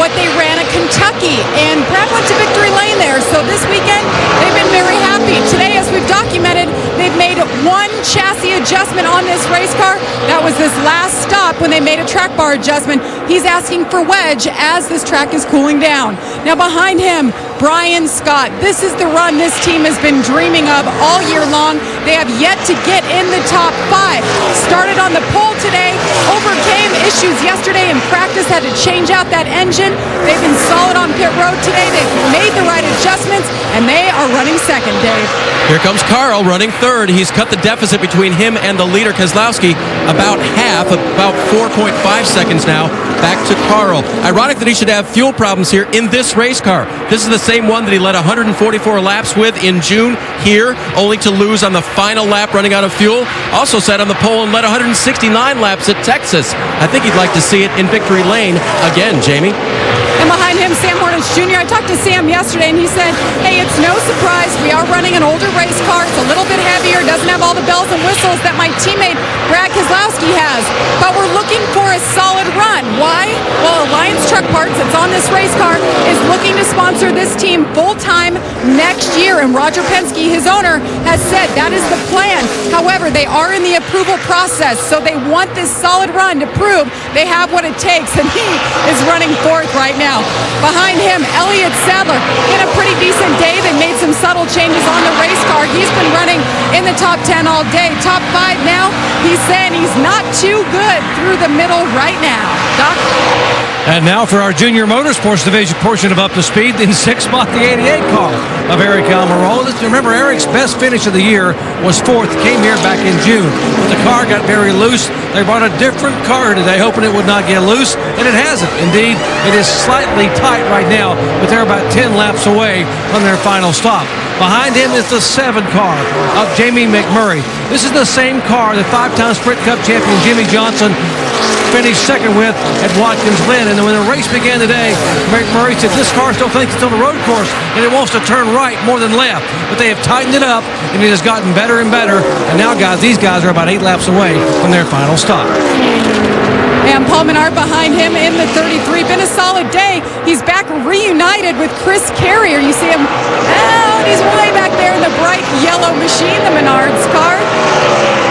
what they ran at Kentucky, and Brad went to Victory Lane there. So this weekend, they've been very happy. Today, as we've documented, they've made one chassis adjustment on this race car. That was this last stop when they made a track bar adjustment. He's asking for wedge as this track is cooling down. Now behind him, Brian Scott. This is the run this team has been dreaming of all year long. They have yet to get in the top 5. Started on the pole today, overcame issues yesterday in practice, had to change out that engine. They've been solid on pit road today. They've made the right adjustments, and they are running second, Dave. Here comes Carl running 3rd. He's cut the deficit between him and the leader, Keselowski, about half, about 4.5 seconds now. Back to Carl. Ironic that he should have fuel problems here in this race car. This is the same one that he led 144 laps with in June here, only to lose on the final lap running out of fuel. Also sat on the pole and led 169 laps at Texas. I think he'd like to see it in Victory Lane again, Jamie. And behind him, Sam Hornish Jr. I talked to Sam yesterday, and he said, hey, it's no surprise. We are running an older race car. It's a little bit heavier, doesn't have all the bells and whistles that my teammate Brad Keselowski has. But we're looking for a solid run. Why? Well, Alliance Truck Parts, that's on this race car, is looking to sponsor this team full-time next year. And Roger Penske, his owner, has said that is the plan. However, they are in the approval process, so they want this solid run to prove they have what it takes. And he is running 4th right now. Behind him, Elliott Sadler in a pretty decent day. They made some subtle changes on the race car. He's been running in the top 10 all day. Top 5 now. He's saying he's not too good through the middle right now. Doc? And now for our Junior Motorsports Division portion of Up to Speed, in 6th spot, the 88 car of Eric Almirola. Remember, Eric's best finish of the year was 4th, came here back in June. But the car got very loose. They brought a different car today, hoping it would not get loose, and it hasn't. Indeed, it is slightly tight right now, but they're about 10 laps away from their final stop. Behind him is the 7 car of Jamie McMurray. This is the same car that 5-time Sprint Cup champion Jimmy Johnson finished second with at Watkins Glen. And when the race began today, McMurray said this car still thinks it's on the road course and it wants to turn right more than left. But they have tightened it up and it has gotten better and better. And now, guys, these guys are about 8 laps away from their final stop. And Paul Menard behind him in the 33. Been a solid day. He's back reunited with Chris Carrier. You see him, he's way back there in the bright yellow machine, the Menards car.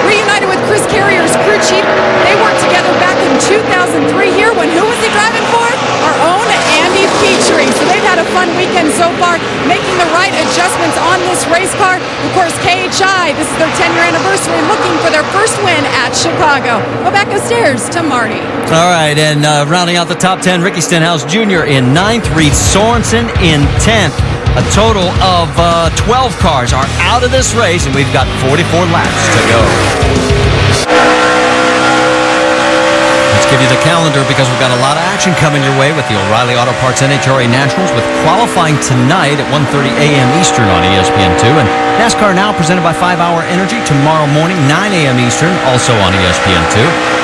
Reunited with Chris Carrier's crew chief. They worked together back in 2003 here when who was he driving for? Our own Andy Petrie. So they've had a fun weekend so far, making the right adjustments on this race car. Of course, KHI, this is their 10-year anniversary, looking for their first win at Chicago. Go back upstairs to Marty. All right, and rounding out the top 10, Ricky Stenhouse Jr. in 9th, Reed Sorensen in 10th. A total of 12 cars are out of this race, and we've got 44 laps to go. Let's give you the calendar because we've got a lot of action coming your way with the O'Reilly Auto Parts NHRA Nationals, with qualifying tonight at 1:30 a.m. Eastern on ESPN2, and NASCAR Now presented by 5 Hour Energy tomorrow morning, 9 a.m. Eastern, also on ESPN2.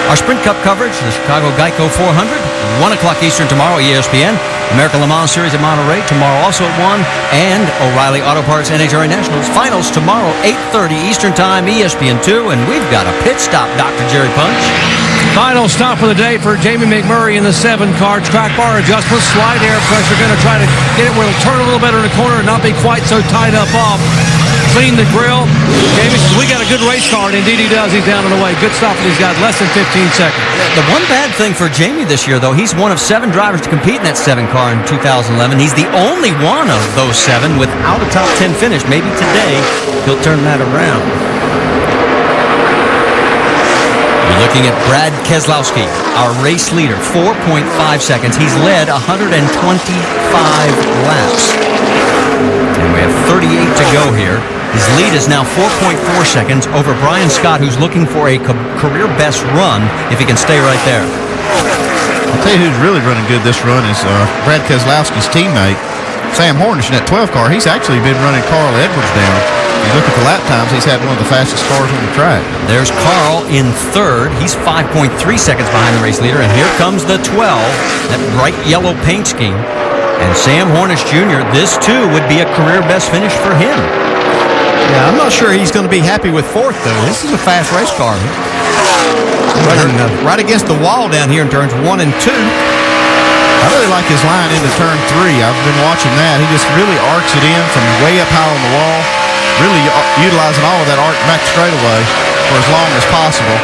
Our Sprint Cup coverage, the Chicago Geico 400, 1 o'clock Eastern tomorrow, ESPN. American Le Mans Series at Monterey tomorrow also at 1, and O'Reilly Auto Parts NHRA Nationals finals tomorrow, 8:30 Eastern Time, ESPN2, and we've got a pit stop, Dr. Jerry Punch. Final stop of the day for Jamie McMurray in the 7-car. Track bar adjustment, slide air pressure. Going to try to get it where it'll turn a little better in the corner and not be quite so tied up off. Clean the grill. Jamie says, we got a good race car, and indeed he does. He's down and away. Good stop, and he's got less than 15 seconds. The one bad thing for Jamie this year, though, he's one of 7 drivers to compete in that 7-car in 2011. He's the only one of those 7 without a top 10 finish. Maybe today he'll turn that around. We're looking at Brad Keselowski, our race leader, 4.5 seconds. He's led 125 laps. And we have 38 to go here. His lead is now 4.4 seconds over Brian Scott, who's looking for a career best run if he can stay right there. I'll tell you who's really running good this run is Brad Keselowski's teammate, Sam Hornish, in that 12-car. He's actually been running Carl Edwards down. If you look at the lap times, he's had one of the fastest cars on the track. There's Carl in 3rd. He's 5.3 seconds behind the race leader. And here comes the 12, that bright yellow paint scheme. And Sam Hornish Jr., this too would be a career best finish for him. Yeah, I'm not sure he's going to be happy with 4th, though. This is a fast race car. Right against the wall down here in turns 1 and 2. I really like his line into turn 3. I've been watching that. He just really arcs it in from way up high on the wall, really utilizing all of that arc back straightaway for as long as possible.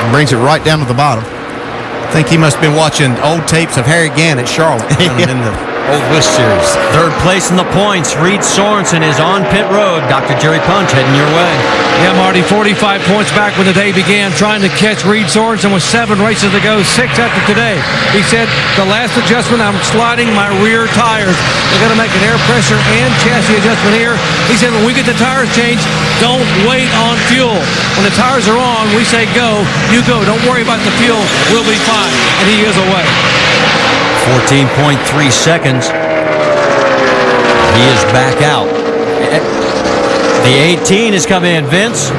And brings it right down to the bottom. I think he must have been watching old tapes of Harry Gann at Charlotte in the Old West Series. 3rd place in the points. Reed Sorensen is on pit road. Dr. Jerry Punch heading your way. Yeah, Marty, 45 points back when the day began, trying to catch Reed Sorensen with 7 races to go, 6 after today. He said, the last adjustment, I'm sliding my rear tires. They're going to make an air pressure and chassis adjustment here. He said, when we get the tires changed, don't wait on fuel. When the tires are on, we say go, you go. Don't worry about the fuel. We'll be fine. And he is away. 14.3 seconds. He is back out. The 18 is coming in, Vince.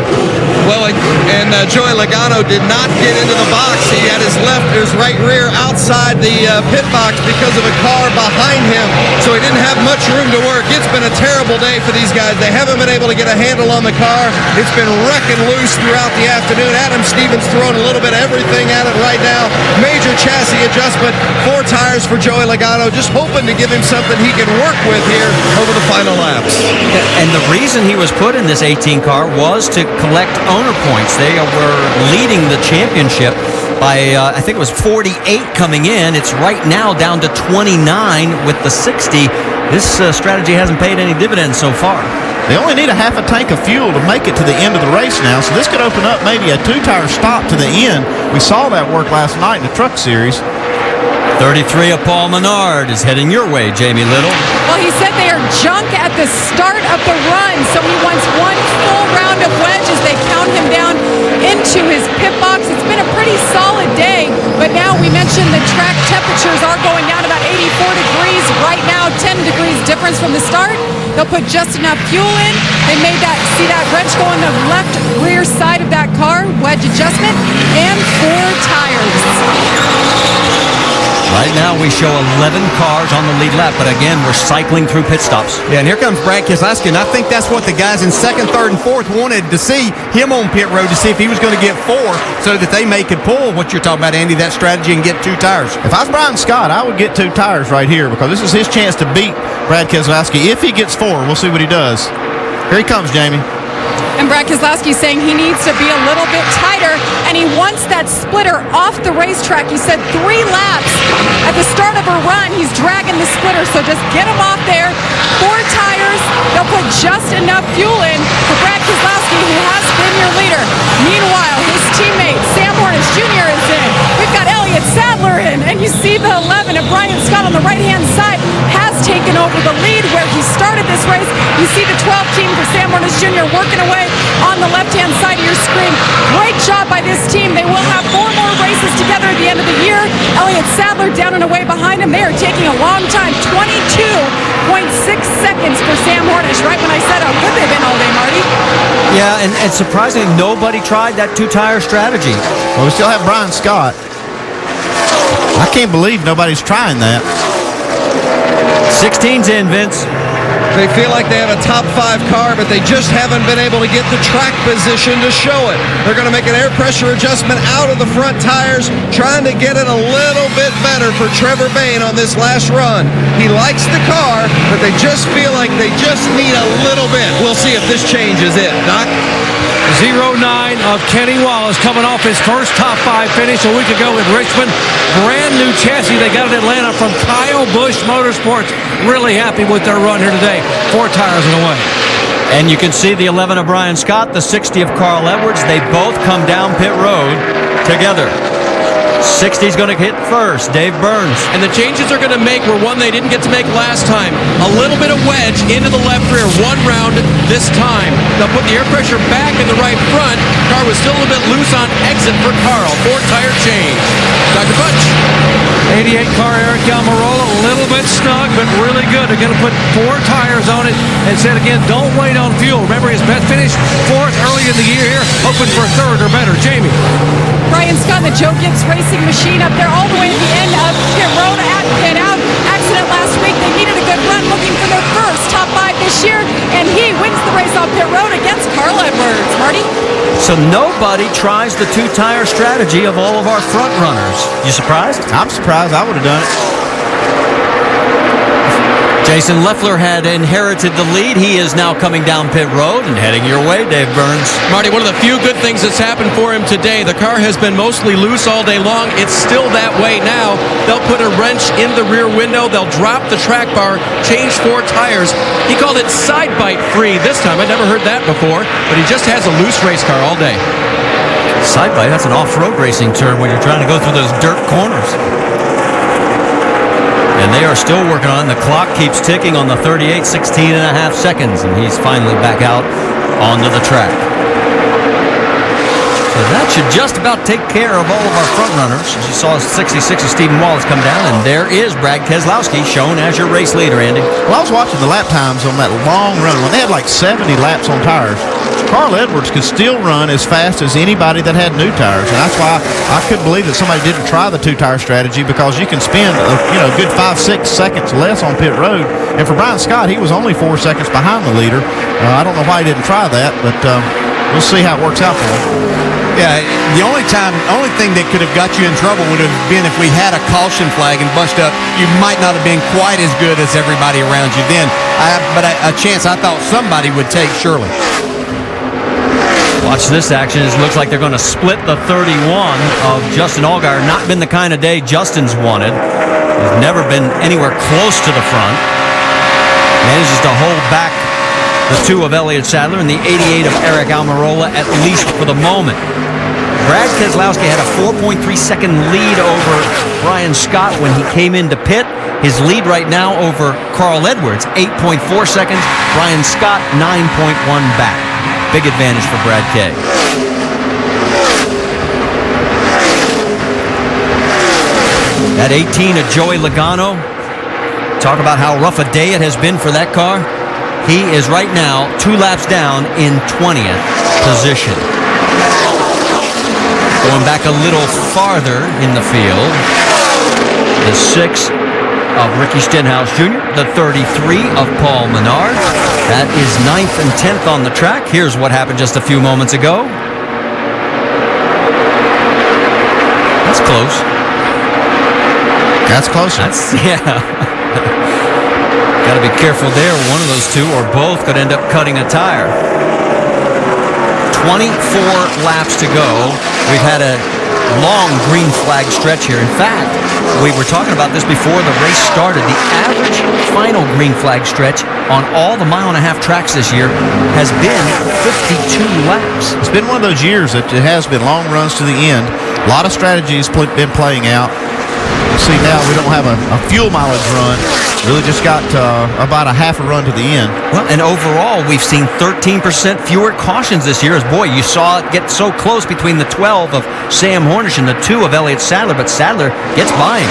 Well, and Joey Logano did not get into the box. He had his right rear outside the pit box because of a car behind him, so he didn't have much room to work. It's been a terrible day for these guys. They haven't been able to get a handle on the car. It's been wrecking loose throughout the afternoon. Adam Stevens throwing a little bit of everything at it right now. Major chassis adjustment, 4 tires for Joey Logano, just hoping to give him something he can work with here over the final laps. And the reason he was put in this 18 car was to collect owner points. They were leading the championship by, I think it was 48 coming in. It's right now down to 29 with the 60. This strategy hasn't paid any dividends so far. They only need a half a tank of fuel to make it to the end of the race now, so this could open up maybe a 2-tire stop to the end. We saw that work last night in the Truck Series. 33 of Paul Menard is heading your way, Jamie Little. Well, he said they are junk at the start of the run, so he wants one full round of wedge as they count him down into his pit box. It's been a pretty solid day, but now we mentioned the track temperatures are going down about 84 degrees right now, 10 degrees difference from the start. They'll put just enough fuel in. They made that, see that wrench go on the left rear side of that car, wedge adjustment, and 4 tires. Right now we show 11 cars on the lead lap, but again, we're cycling through pit stops. Yeah, and here comes Brad Keselowski, and I think that's what the guys in 2nd, 3rd, and 4th wanted to see him on pit road to see if he was going to get 4 so that they could pull what you're talking about, Andy, that strategy and get 2 tires. If I was Brian Scott, I would get 2 tires right here because this is his chance to beat Brad Keselowski. If he gets 4, we'll see what he does. Here he comes, Jamie. And Brad Keselowski saying he needs to be a little bit tighter, and he wants that splitter off the racetrack. He said 3 laps at the start of a run, he's dragging the splitter, so just get him off there. 4 tires, they'll put just enough fuel in for Brad Keselowski, who has been your leader. Meanwhile, his teammate Sam Hornish Jr. is in. We've got Elliott Sadler in, and you see the 11 of Brian Scott on the right-hand side has taken over the lead where he started this race. You see the 12 team for Sam Hornish Jr. working away on the left-hand side of your screen. Great job by this team. They will have 4 more races together at the end of the year. Elliott Sadler down and away behind him. They are taking a long time, 22.6 seconds for Sam Hornish. Right when I said how good they've been all day, Marty. Yeah, and surprisingly, nobody tried that 2-tire strategy. Well, we still have Brian Scott. I can't believe nobody's trying that. 16's in, Vince. They feel like they have a top 5 car, but they just haven't been able to get the track position to show it. They're going to make an air pressure adjustment out of the front tires, trying to get it a little bit better for Trevor Bayne on this last run. He likes the car, but they just feel like they just need a little bit. We'll see if this changes it. Doc? 09 of Kenny Wallace coming off his first top 5 finish a week ago in Richmond. Brand new chassis they got in Atlanta from Kyle Busch Motorsports. Really happy with their run here today. 4 tires and away. And you can see the 11 of Brian Scott, the 60 of Carl Edwards. They both come down pit road together. 60's going to hit first, Dave Burns. And the changes they're going to make were one they didn't get to make last time. A little bit of wedge into the left rear, 1 round this time. They'll put the air pressure back in the right front. Car was still a little bit loose on exit for Carl. 4-tire change. Dr. Butch. 88 car Eric Almirola, a little bit snug, but really good. They're going to put 4 tires on it and said again, don't wait on fuel. Remember his best finish, 4th early in the year here, hoping for 3rd or better. Jamie. Brian Scott, the Joe Gibbs Racing machine up there all the way at the end of pit road at pit out. Accident last week. They needed a good run looking for their first top 5 this year, and he wins the race off pit road against Carl Edwards. Marty? So nobody tries the 2-tire strategy of all of our front runners. You surprised? I'm surprised. I would have done it. Jason Leffler had inherited the lead. He is now coming down pit road and heading your way, Dave Burns. Marty, one of the few good things that's happened for him today, the car has been mostly loose all day long. It's still that way now. They'll put a wrench in the rear window. They'll drop the track bar, change 4 tires. He called it side bite free this time. I never heard that before, but he just has a loose race car all day. Side bite, that's an off-road racing term when you're trying to go through those dirt corners. And they are still working on it. The clock keeps ticking on the 38, 16 and a half seconds, and he's finally back out onto the track. So that should just about take care of all of our front runners. As you saw 66 of Stephen Wallace come down, and there is Brad Keselowski shown as your race leader, Andy. Well, I was watching the lap times on that long run. When they had like 70 laps on tires, Carl Edwards could still run as fast as anybody that had new tires. And that's why I couldn't believe that somebody didn't try the 2-tire strategy, because you can spend a good 5-6 seconds less on pit road. And for Brian Scott, he was only 4 seconds behind the leader. I don't know why he didn't try that, but we'll see how it works out for him. Yeah, the only thing that could have got you in trouble would have been if we had a caution flag and bust up. You might not have been quite as good as everybody around you then. But a chance I thought somebody would take, surely. Watch this action. It looks like they're going to split the 31 of Justin Allgaier. Not been the kind of day Justin's wanted. He's never been anywhere close to the front. Manages to hold back the 2 of Elliott Sadler and the 88 of Eric Almirola, at least for the moment. Brad Keselowski had a 4.3-second lead over Brian Scott when he came into pit. His lead right now over Carl Edwards, 8.4 seconds. Brian Scott, 9.1 back. Big advantage for Brad K. That 18 of Joey Logano. Talk about how rough a day it has been for that car. He is right now 2 laps down in 20th position. Going back a little farther in the field, the 6 of Ricky Stenhouse Jr., the 33 of Paul Menard. That is 9th and 10th on the track. Here's what happened just a few moments ago. That's close. That's closer. Yeah. Got to be careful there. One of those 2 or both could end up cutting a tire. 24 laps to go. We've had a long green flag stretch here. In fact, we were talking about this before the race started. The average final green flag stretch on all the mile-and-a-half tracks this year has been 52 laps. It's been one of those years that it has been long runs to the end. A lot of strategies been playing out. You see now we don't have a fuel mileage run. Really just got about a half a run to the end. Well, and overall, we've seen 13% fewer cautions this year. As boy, you saw it get so close between the 12 of Sam Hornish and the 2 of Elliott Sadler, but Sadler gets by him.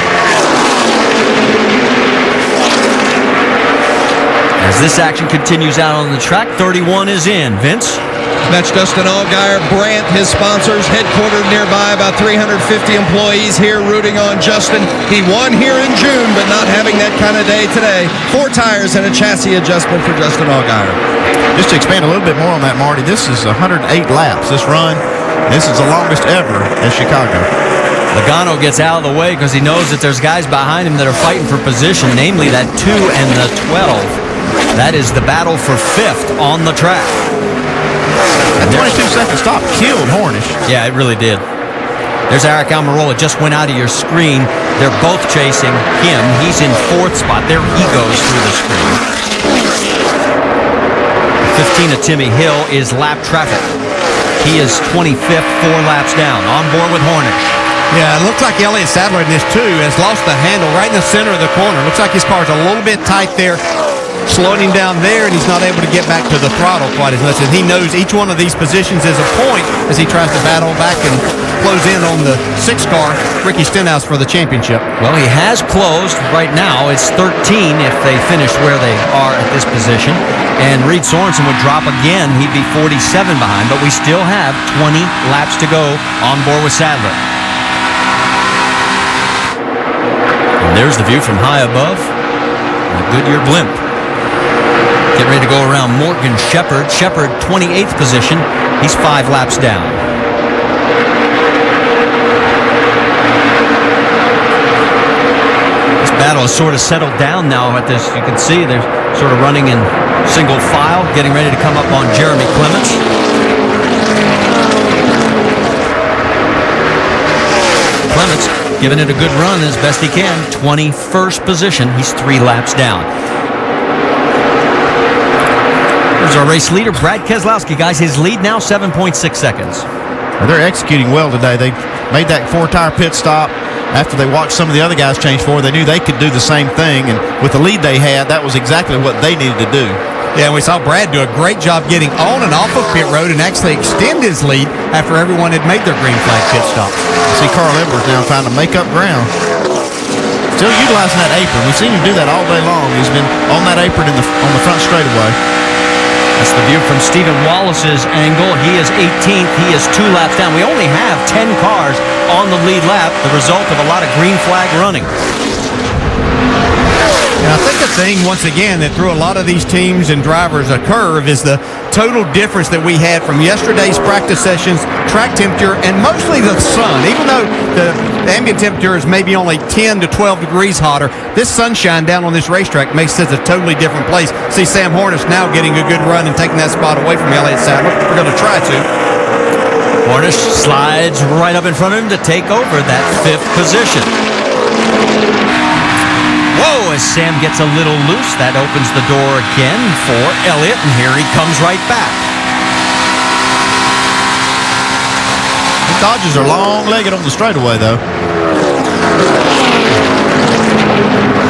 As this action continues out on the track, 31 is in. Vince? That's Justin Allgaier, Brandt, his sponsors, headquartered nearby, about 350 employees here rooting on Justin. He won here in June, but not having that kind of day today. 4 tires and a chassis adjustment for Justin Allgaier. Just to expand a little bit more on that, Marty, this is 108 laps, this run. This is the longest ever at Chicago. Logano gets out of the way because he knows that there's guys behind him that are fighting for position, namely that 2 and the 12. That is the battle for 5th on the track. That 22-second stop killed Hornish. Yeah, it really did. There's Eric Almirola, just went out of your screen. They're both chasing him. He's in 4th spot. There he goes through the screen. 15 of Timmy Hill is lap traffic. He is 25th, 4 laps down. On board with Hornish. Yeah, it looks like Elliott Sadler in this, too, has lost the handle right in the center of the corner. Looks like his car's a little bit tight there, slowing him down there, and he's not able to get back to the throttle quite as much. And he knows each one of these positions is a point as he tries to battle back and close in on the 6 car, Ricky Stenhouse, for the championship. Well, he has closed. Right now, it's 13 if they finish where they are at this position. And Reed Sorensen would drop again. He'd be 47 behind, but we still have 20 laps to go on board with Sadler. And there's the view from high above. The Goodyear blimp. Getting ready to go around Morgan Shepherd. Shepherd, 28th position. He's 5 laps down. This battle has sort of settled down now at this. You can see they're sort of running in single file, getting ready to come up on Jeremy Clements. Clements giving it a good run as best he can. 21st position. He's 3 laps down. There's our race leader, Brad Keselowski. Guys, his lead now 7.6 seconds. Well, they're executing well today. They made that 4-tire pit stop after they watched some of the other guys change 4. They knew they could do the same thing, and with the lead they had, that was exactly what they needed to do. Yeah, and we saw Brad do a great job getting on and off of pit road and actually extend his lead after everyone had made their green flag pit stop. See Carl Edwards now trying to make up ground. Still utilizing that apron. We've seen him do that all day long. He's been on that apron on the front straightaway. That's the view from Stephen Wallace's angle. He is 18th. He is 2 laps down. We only have 10 cars on the lead lap, the result of a lot of green flag running. And I think the thing, once again, that threw a lot of these teams and drivers a curve is the total difference that we had from yesterday's practice sessions, track temperature, and mostly the sun. Even though the ambient temperature is maybe only 10 to 12 degrees hotter, this sunshine down on this racetrack makes it a totally different place. See Sam Hornish now getting a good run and taking that spot away from Elliott Sadler. We're going to try to. Hornish slides right up in front of him to take over that 5th position. Whoa, as Sam gets a little loose, that opens the door again for Elliott, and here he comes right back. The Dodgers are long-legged on the straightaway, though.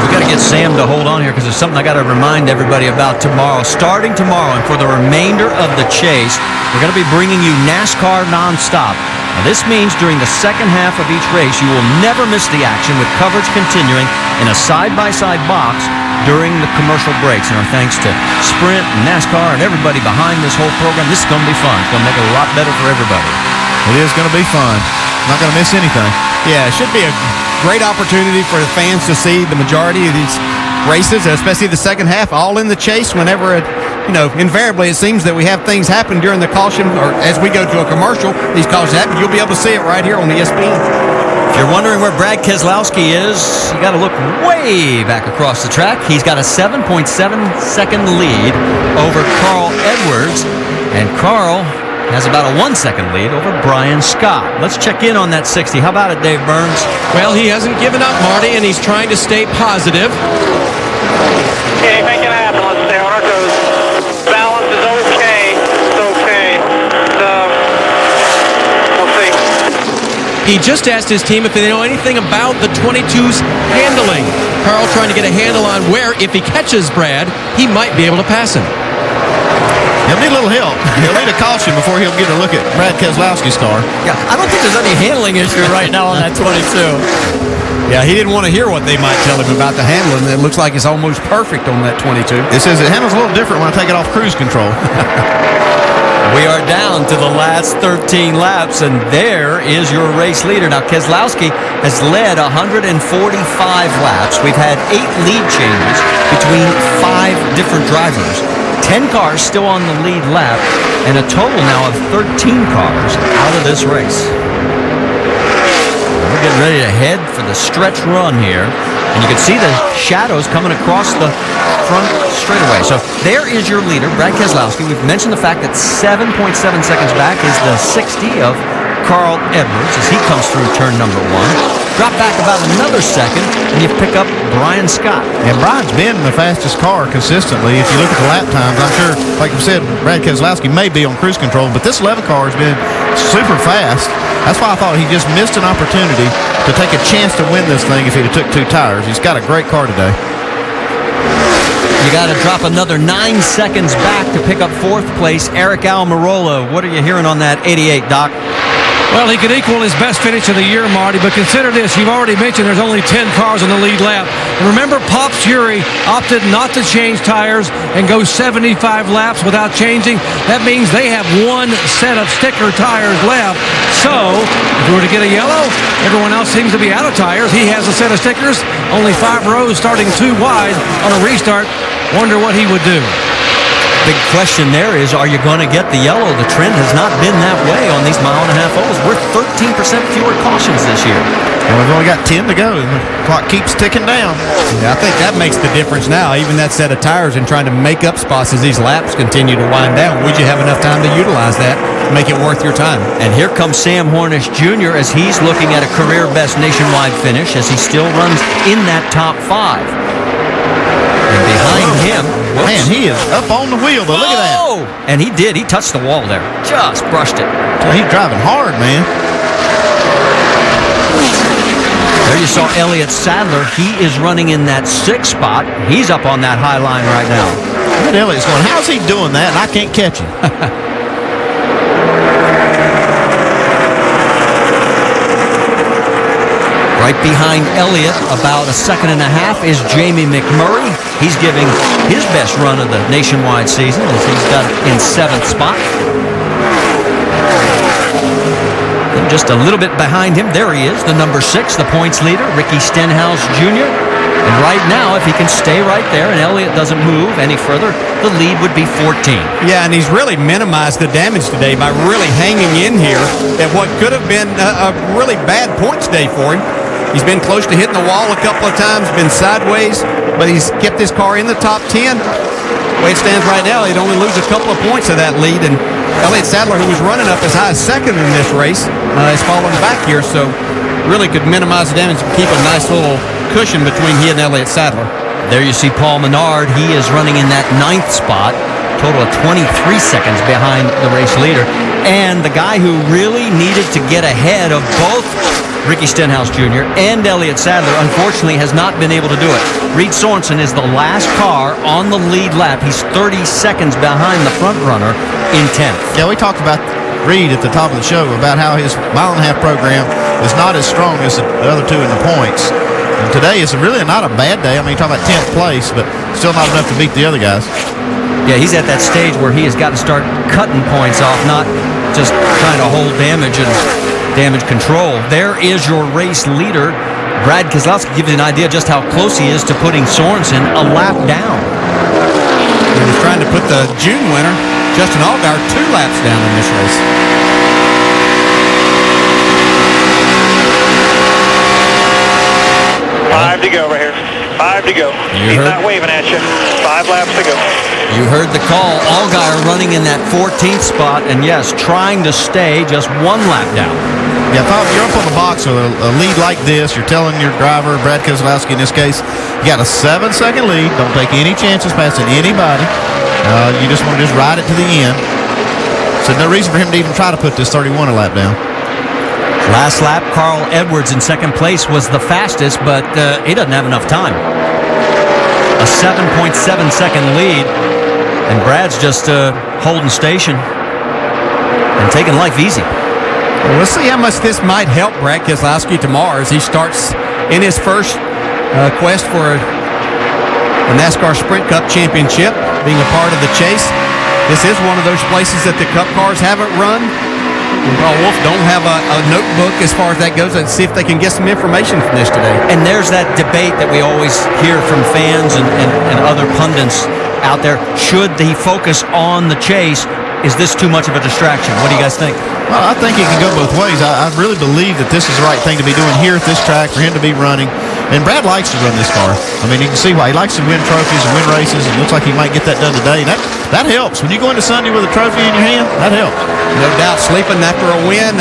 We got to get Sam to hold on here because there's something I got to remind everybody about tomorrow. Starting tomorrow and for the remainder of the chase, we're going to be bringing you NASCAR nonstop. Now, this means during the second half of each race, you will never miss the action with coverage continuing in a side-by-side box during the commercial breaks. And our thanks to Sprint, NASCAR, and everybody behind this whole program. This is going to be fun. It's going to make it a lot better for everybody. It is going to be fun. Not going to miss anything. Yeah, it should be a great opportunity for the fans to see the majority of these races, especially the second half, all in the chase whenever it, invariably it seems that we have things happen during the caution or as we go to a commercial, these cautions happen. You'll be able to see it right here on ESPN. If you're wondering where Brad Keselowski is, you got to look way back across the track. He's got a 7.7-second lead over Carl Edwards, and Carl has about a 1-second lead over Brian Scott. Let's check in on that 60. How about it, Dave Burns? Well, he hasn't given up, Marty, and he's trying to stay positive. Anything can happen. Let's stay on our toes. Balance is okay. It's okay. We'll see. He just asked his team if they know anything about the 22's handling. Carl trying to get a handle on where, if he catches Brad, he might be able to pass him. He'll need a little help. He'll need a caution before he'll get a look at Brad Keselowski's car. Yeah, I don't think there's any handling issue right now on that 22. Yeah, he didn't want to hear what they might tell him about the handling. It looks like it's almost perfect on that 22. It says it handles a little different when I take it off cruise control. We are down to the last 13 laps, and there is your race leader. Now, Keselowski has led 145 laps. We've had 8 lead changes between 5 different drivers. 10 cars still on the lead lap, and a total now of 13 cars out of this race. We're getting ready to head for the stretch run here. And you can see the shadows coming across the front straightaway. So there is your leader, Brad Keselowski. We've mentioned the fact that 7.7 seconds back is the 60 of Carl Edwards as he comes through turn number 1. Drop back about another second, and you pick up Brian Scott. And Brian's been the fastest car consistently. If you look at the lap times, I'm sure, like you said, Brad Keselowski may be on cruise control, but this 11 car has been super fast. That's why I thought he just missed an opportunity to take a chance to win this thing if he'd have took 2 tires. He's got a great car today. You got to drop another 9 seconds back to pick up 4th place, Eric Almirola. What are you hearing on that 88, Doc? Well, he could equal his best finish of the year, Marty, but consider this. You've already mentioned there's only 10 cars on the lead lap. And remember, Pops Fury opted not to change tires and go 75 laps without changing. That means they have 1 set of sticker tires left. So, if we were to get a yellow, everyone else seems to be out of tires. He has a set of stickers, only 5 rows starting 2 wide on a restart. Wonder what he would do. Big question there is, are you going to get the yellow? The trend has not been that way on these mile-and-a-half ovals. We're 13% fewer cautions this year. And we've only got 10 to go, and the clock keeps ticking down. Yeah, I think that makes the difference now. Even that set of tires and trying to make up spots as these laps continue to wind down. Would you have enough time to utilize that, make it worth your time? And here comes Sam Hornish Jr. as he's looking at a career-best nationwide finish as he still runs in that top 5. And behind him, whoops. Man, he is up on the wheel, though. Look at that. Oh! And he did. He touched the wall there. Just brushed it. He's driving hard, man. There you saw Elliott Sadler. He is running in that 6th spot. He's up on that high line right now. Look at Elliott's going, how's he doing that? And I can't catch him. Right behind Elliott, about a second and a half, is Jamie McMurray. He's giving his best run of the nationwide season as he's got in 7th spot. And just a little bit behind him, there he is, the number 6, the points leader, Ricky Stenhouse Jr. And right now, if he can stay right there and Elliott doesn't move any further, the lead would be 14. Yeah, and he's really minimized the damage today by really hanging in here at what could have been a really bad points day for him. He's been close to hitting the wall a couple of times, been sideways, but he's kept his car in the top 10. The way it stands right now, he'd only lose a couple of points of that lead, and Elliott Sadler, who was running up as high as 2nd in this race, is falling back here, so really could minimize the damage and keep a nice little cushion between he and Elliott Sadler. There you see Paul Menard. He is running in that 9th spot, total of 23 seconds behind the race leader. And the guy who really needed to get ahead of both Ricky Stenhouse Jr. and Elliott Sadler, unfortunately, has not been able to do it. Reed Sorensen is the last car on the lead lap. He's 30 seconds behind the front runner in 10th. Yeah, we talked about Reed at the top of the show about how his mile-and-a-half program is not as strong as the other 2 in the points. And today is really not a bad day. I mean, you talk about 10th place, but still not enough to beat the other guys. Yeah, he's at that stage where he has got to start cutting points off, not just trying to hold damage and damage control. There is your race leader. Brad Keselowski gives you an idea just how close he is to putting Sorensen a lap down. He was trying to put the June winner, Justin Allgaier, 2 laps down in this race. Five to go right here. 5 to go. He's not waving at you. 5 laps to go. You heard the call. Allgaier running in that 14th spot, and yes, trying to stay just 1 lap down. Yeah, I thought you're up on the box with a lead like this. You're telling your driver, Brad Keselowski in this case, you got a 7-second lead. Don't take any chances passing anybody. You just want to just ride it to the end. So no reason for him to even try to put this 31 a lap down. Last lap, Carl Edwards in 2nd place was the fastest, but he doesn't have enough time. A 7.7-second lead, and Brad's just holding station and taking life easy. Well, let's see how much this might help Brad Keselowski tomorrow as he starts in his first quest for a NASCAR Sprint Cup championship, being a part of the chase. This is one of those places that the Cup cars haven't run. Well, Wolf don't have a notebook as far as that goes. Let's see if they can get some information from this today. And there's that debate that we always hear from fans and other pundits out there. Should he focus on the chase? Is this too much of a distraction? What do you guys think? Well, I think it can go both ways. I really believe that this is the right thing to be doing here at this track for him to be running. And Brad likes to run this car. I mean, you can see why. He likes to win trophies and win races. It looks like he might get that done today. And that helps. When you go into Sunday with a trophy in your hand, that helps. No doubt, sleeping after a win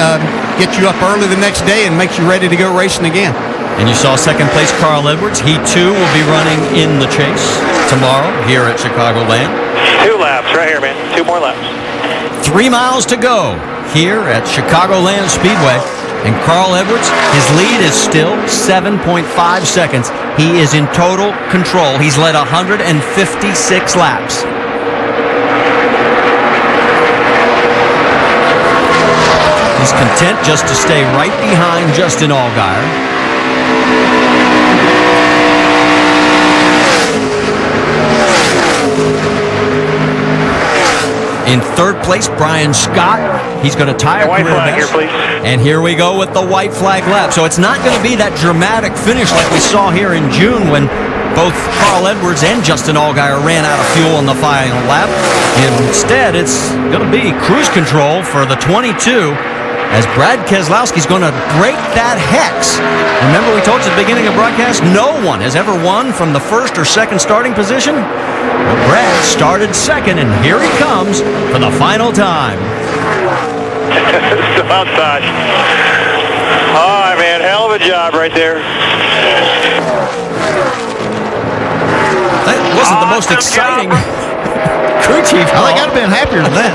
gets you up early the next day and makes you ready to go racing again. And you saw second place Carl Edwards. He too will be running in the chase tomorrow here at Chicagoland. 2 laps right here, man. 2 more laps. 3 miles to go here at Chicagoland Speedway. And Carl Edwards, his lead is still 7.5 seconds. He is in total control. He's led 156 laps. He's content just to stay right behind Justin Allgaier. In third place, Brian Scott. He's going to tie a white career flag best. here, please. And here we go with the white flag lap. So it's not going to be that dramatic finish like we saw here in June when both Carl Edwards and Justin Allgaier ran out of fuel in the final lap. Instead, it's going to be cruise control for the 22 as Brad Keselowski's going to break that hex. Remember we told you at the beginning of the broadcast, no one has ever won from the first or second starting position? Well, Brad started second, and here he comes for the final time. Still outside. All right, man. Hell of a job right there. That wasn't the most exciting crew chief. I think I'd have been happier than that.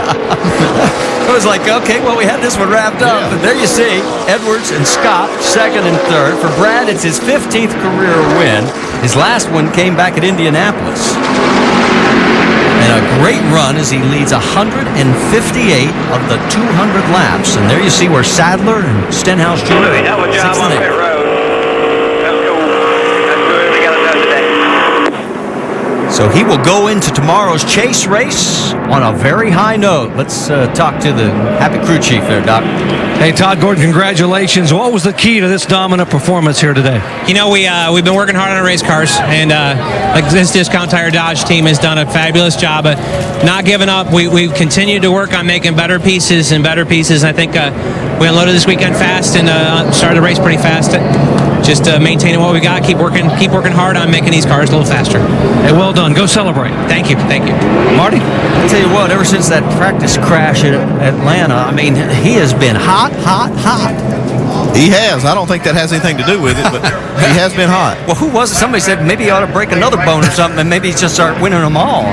It was like, okay, well, we had this one wrapped up. Yeah. And there you see Edwards and Scott, second and third. For Brad, it's his 15th career win. His last one came back at Indianapolis. And a great run as he leads 158 of the 200 laps. And there you see where Sadler and Stenhouse Jr. Hell of a job on pit road. That's cool. That's good. We got it done today. So he will go into tomorrow's chase race on a very high note. Let's talk to the happy crew chief there, Doc. Hey, Todd Gordon, congratulations. What was the key to this dominant performance here today? You know, we've been working hard on our race cars, and this Discount Tire Dodge team has done a fabulous job of not giving up. We've continued to work on making better pieces and better pieces. I think we unloaded this weekend fast and started the race pretty fast. Just maintaining what we got, keep working hard on making these cars a little faster. Hey, well done. Go celebrate. Thank you. Marty? I'll tell you what, ever since that practice crash at Atlanta, I mean, he has been hot. He has. I don't think that has anything to do with it, but he has been hot. Well, who was it? Somebody said maybe he ought to break another bone or something and maybe just start winning them all.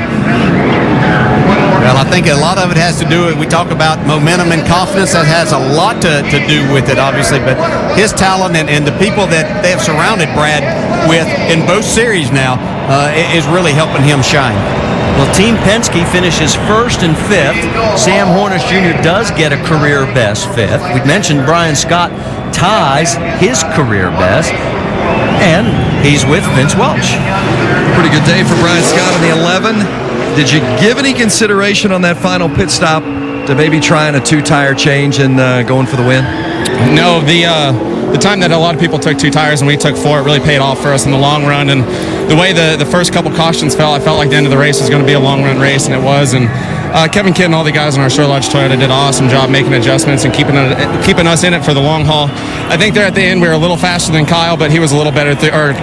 Well, I think a lot of it has to do with, we talk about momentum and confidence. That has a lot to do with it, obviously. But his talent and the people that they have surrounded Brad with in both series now is really helping him shine. Well, Team Penske finishes first and fifth. Sam Hornish Jr. does get a career best fifth. We mentioned Brian Scott ties his career best. And he's with Vince Welch. Pretty good day for Brian Scott in the 11. Did you give any consideration on that final pit stop to maybe trying a 2-tire change and going for the win? No, the time that a lot of people took 2 tires and we took 4, it really paid off for us in the long run. And the way the first couple cautions fell, I felt like the end of the race was going to be a long run race, and it was. And Kevin Kidd and all the guys in our Sure Lodge Toyota did an awesome job making adjustments and keeping us in it for the long haul. I think there at the end we were a little faster than Kyle, but he was a little better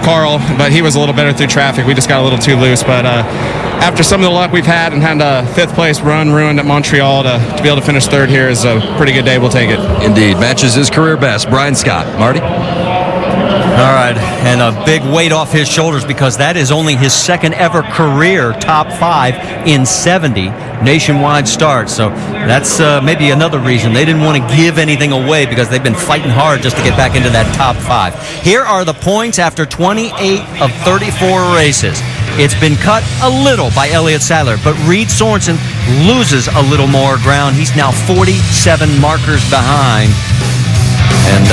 Carl, but he was a little better through traffic. We just got a little too loose. But after some of the luck we've had and had a 5th place run ruined at Montreal, to be able to finish 3rd here is a pretty good day. We'll take it. Indeed. Matches his career best. Brian Scott. Marty? All right, and a big weight off his shoulders because that is only his second ever career top 5 in 70 nationwide starts. So that's maybe another reason they didn't want to give anything away because they've been fighting hard just to get back into that top 5. Here are the points after 28 of 34 races. It's been cut a little by Elliott Sadler, but Reed Sorensen loses a little more ground. He's now 47 markers behind. And,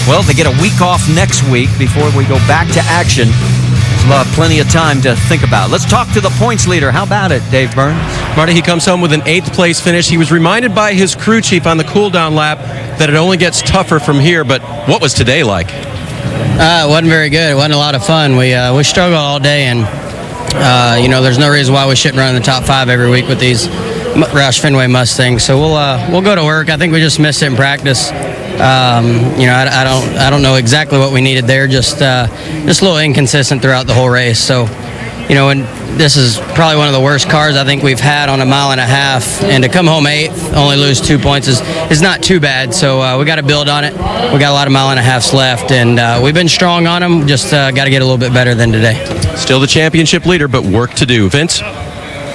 well, they get a week off next week before we go back to action We'll have plenty of time to think about it. Let's talk to the points leader. How about it, Dave Burns? Marty, he comes home with an 8th place finish. He was reminded by his crew chief on the cool-down lap that it only gets tougher from here, but what was today like? It wasn't very good. It wasn't a lot of fun. We struggled all day, and there's no reason why we shouldn't run in the top 5 every week with these Roush Fenway Mustangs. So we'll go to work. I think we just missed it in practice. I don't know exactly what we needed there. Just a little inconsistent throughout the whole race. So, and this is probably one of the worst cars I think we've had on a mile and a half. And to come home 8th, only lose 2 points is not too bad. So we got to build on it. We got a lot of mile and a halves left, and we've been strong on them. Just got to get a little bit better than today. Still the championship leader, but work to do. Vince?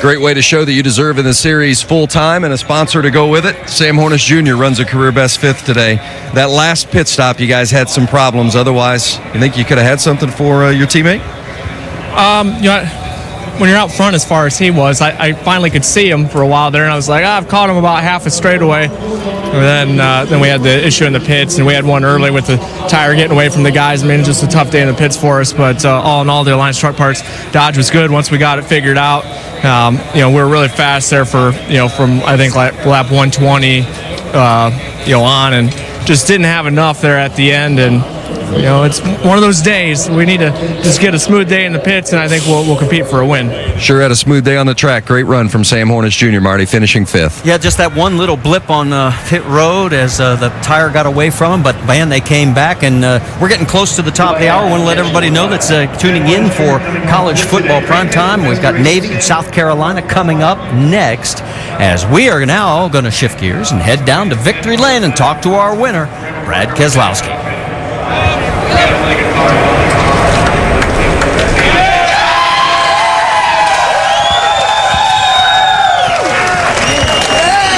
Great way to show that you deserve in the series full time and a sponsor to go with it. Sam Hornish Jr. runs a career best 5th today. That last pit stop, you guys had some problems. Otherwise, you think you could have had something for your teammate? When you're out front as far as he was, I finally could see him for a while there, and I was like, I've caught him about half a straightaway. And then we had the issue in the pits, and we had one early with the tire getting away from the guys. I mean, just a tough day in the pits for us, but all in all, the Alliance Truck Parts Dodge was good once we got it figured out. We were really fast there for, from I think lap 120, on, and just didn't have enough there at the end. And it's one of those days. We need to just get a smooth day in the pits, and I think we'll compete for a win. Sure had a smooth day on the track. Great run from Sam Hornish Jr., Marty, finishing 5th. Yeah, just that one little blip on pit road as the tire got away from him, but man, they came back, and we're getting close to the top of the hour. I want to let everybody know that's tuning in for college football prime time. We've got Navy and South Carolina coming up next, as we are now going to shift gears and head down to Victory Lane and talk to our winner, Brad Keselowski.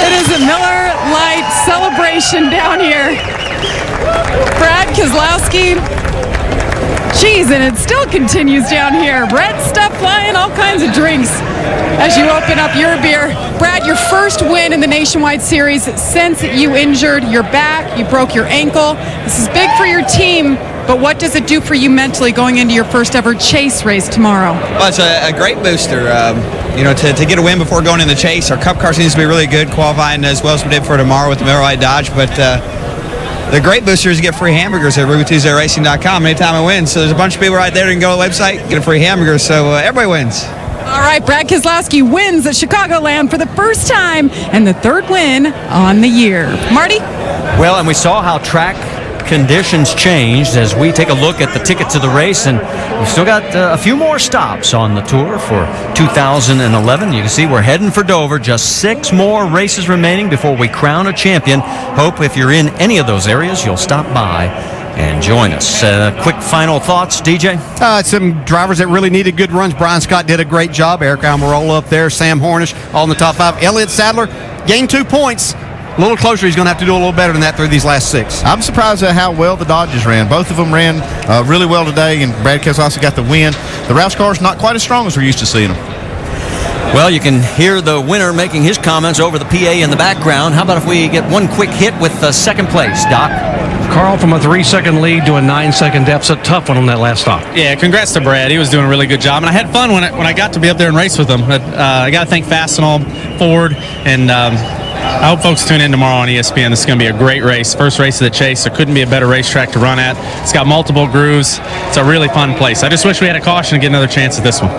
It is a Miller Lite celebration down here. Brad Keselowski. Jeez, and it still continues down here. Red stuff flying, all kinds of drinks as you open up your beer. Brad, your first win in the Nationwide Series since you injured your back, you broke your ankle. This is big for your team, but what does it do for you mentally going into your first ever chase race tomorrow? Well, it's a great booster. To get a win before going in the chase. Our Cup car seems to be really good, qualifying as well as we did for tomorrow with the Miller Lite Dodge, but the great booster is to get free hamburgers at RubyTuesdayRacing.com anytime I win. So there's a bunch of people right there that can go to the website, get a free hamburger, so everybody wins. All right, Brad Keselowski wins at Chicagoland for the first time and the 3rd win on the year. Marty? Well, and we saw how track conditions changed as we take a look at the ticket to the race, and we've still got a few more stops on the tour for 2011. You can see we're heading for Dover. Just 6 more races remaining before we crown a champion. Hope if you're in any of those areas, you'll stop by and join us. Quick final thoughts, DJ? Some drivers that really needed good runs. Brian Scott did a great job. Eric Almirola up there. Sam Hornish all in the top 5. Elliott Sadler gained 2 points. A little closer. He's going to have to do a little better than that through these last 6. I'm surprised at how well the Dodgers ran. Both of them ran really well today, and Brad Keselowski got the win. The Roush car's not quite as strong as we're used to seeing them. Well, you can hear the winner making his comments over the PA in the background. How about if we get one quick hit with second place, Doc? Carl from a 3-second lead to a 9-second deficit. Tough one on that last stop. Yeah, congrats to Brad. He was doing a really good job, and I had fun when I got to be up there and race with him. I got to thank Fastenal, Ford, and I hope folks tune in tomorrow on ESPN. This is going to be a great race. First race of the chase. There couldn't be a better racetrack to run at. It's got multiple grooves. It's a really fun place. I just wish we had a caution to get another chance at this one.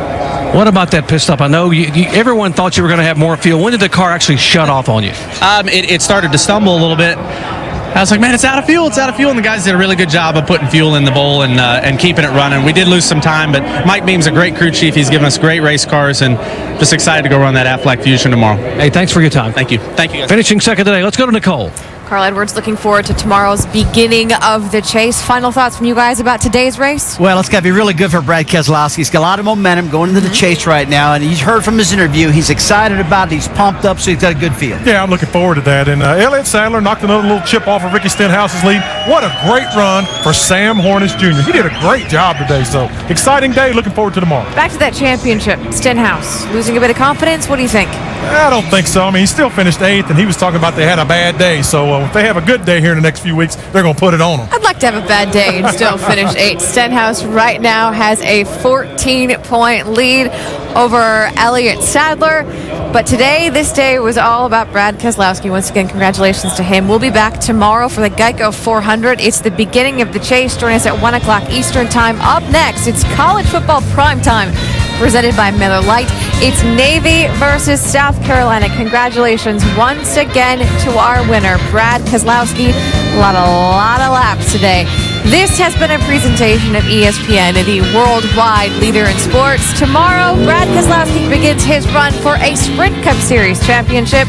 What about that pit stop? I know everyone thought you were going to have more fuel. When did the car actually shut off on you? It started to stumble a little bit. I was like, man, it's out of fuel. And the guys did a really good job of putting fuel in the bowl and keeping it running. We did lose some time, but Mike Beam's a great crew chief. He's given us great race cars, and just excited to go run that Aflac Fusion tomorrow. Hey, thanks for your time. Thank you. Thank you, guys. Finishing second today. Let's go to Nicole. Carl Edwards looking forward to tomorrow's beginning of the chase. Final thoughts from you guys about today's race? Well, it's got to be really good for Brad Keselowski. He's got a lot of momentum going into the chase right now, and he's heard from his interview. He's excited about it. He's pumped up, so he's got a good feel. Yeah, I'm looking forward to that. And Elliott Sadler knocked another little chip off of Ricky Stenhouse's lead. What a great run for Sam Hornish Jr. He did a great job today, so exciting day. Looking forward to tomorrow. Back to that championship, Stenhouse losing a bit of confidence. What do you think? I don't think so. I mean, he still finished 8th, and he was talking about they had a bad day. So So if they have a good day here in the next few weeks, they're going to put it on them. I'd like to have a bad day and still finish 8th. Stenhouse right now has a 14-point lead over Elliott Sadler. But today, this day was all about Brad Keselowski. Once again, congratulations to him. We'll be back tomorrow for the Geico 400. It's the beginning of the chase. Join us at 1 o'clock Eastern Time. Up next, it's college football prime time, presented by Miller Lite. It's Navy versus South Carolina. Congratulations once again to our winner, Brad Keselowski. A lot of laps today. This has been a presentation of ESPN, the worldwide leader in sports. Tomorrow, Brad Keselowski begins his run for a Sprint Cup Series championship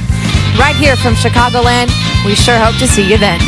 right here from Chicagoland. We sure hope to see you then.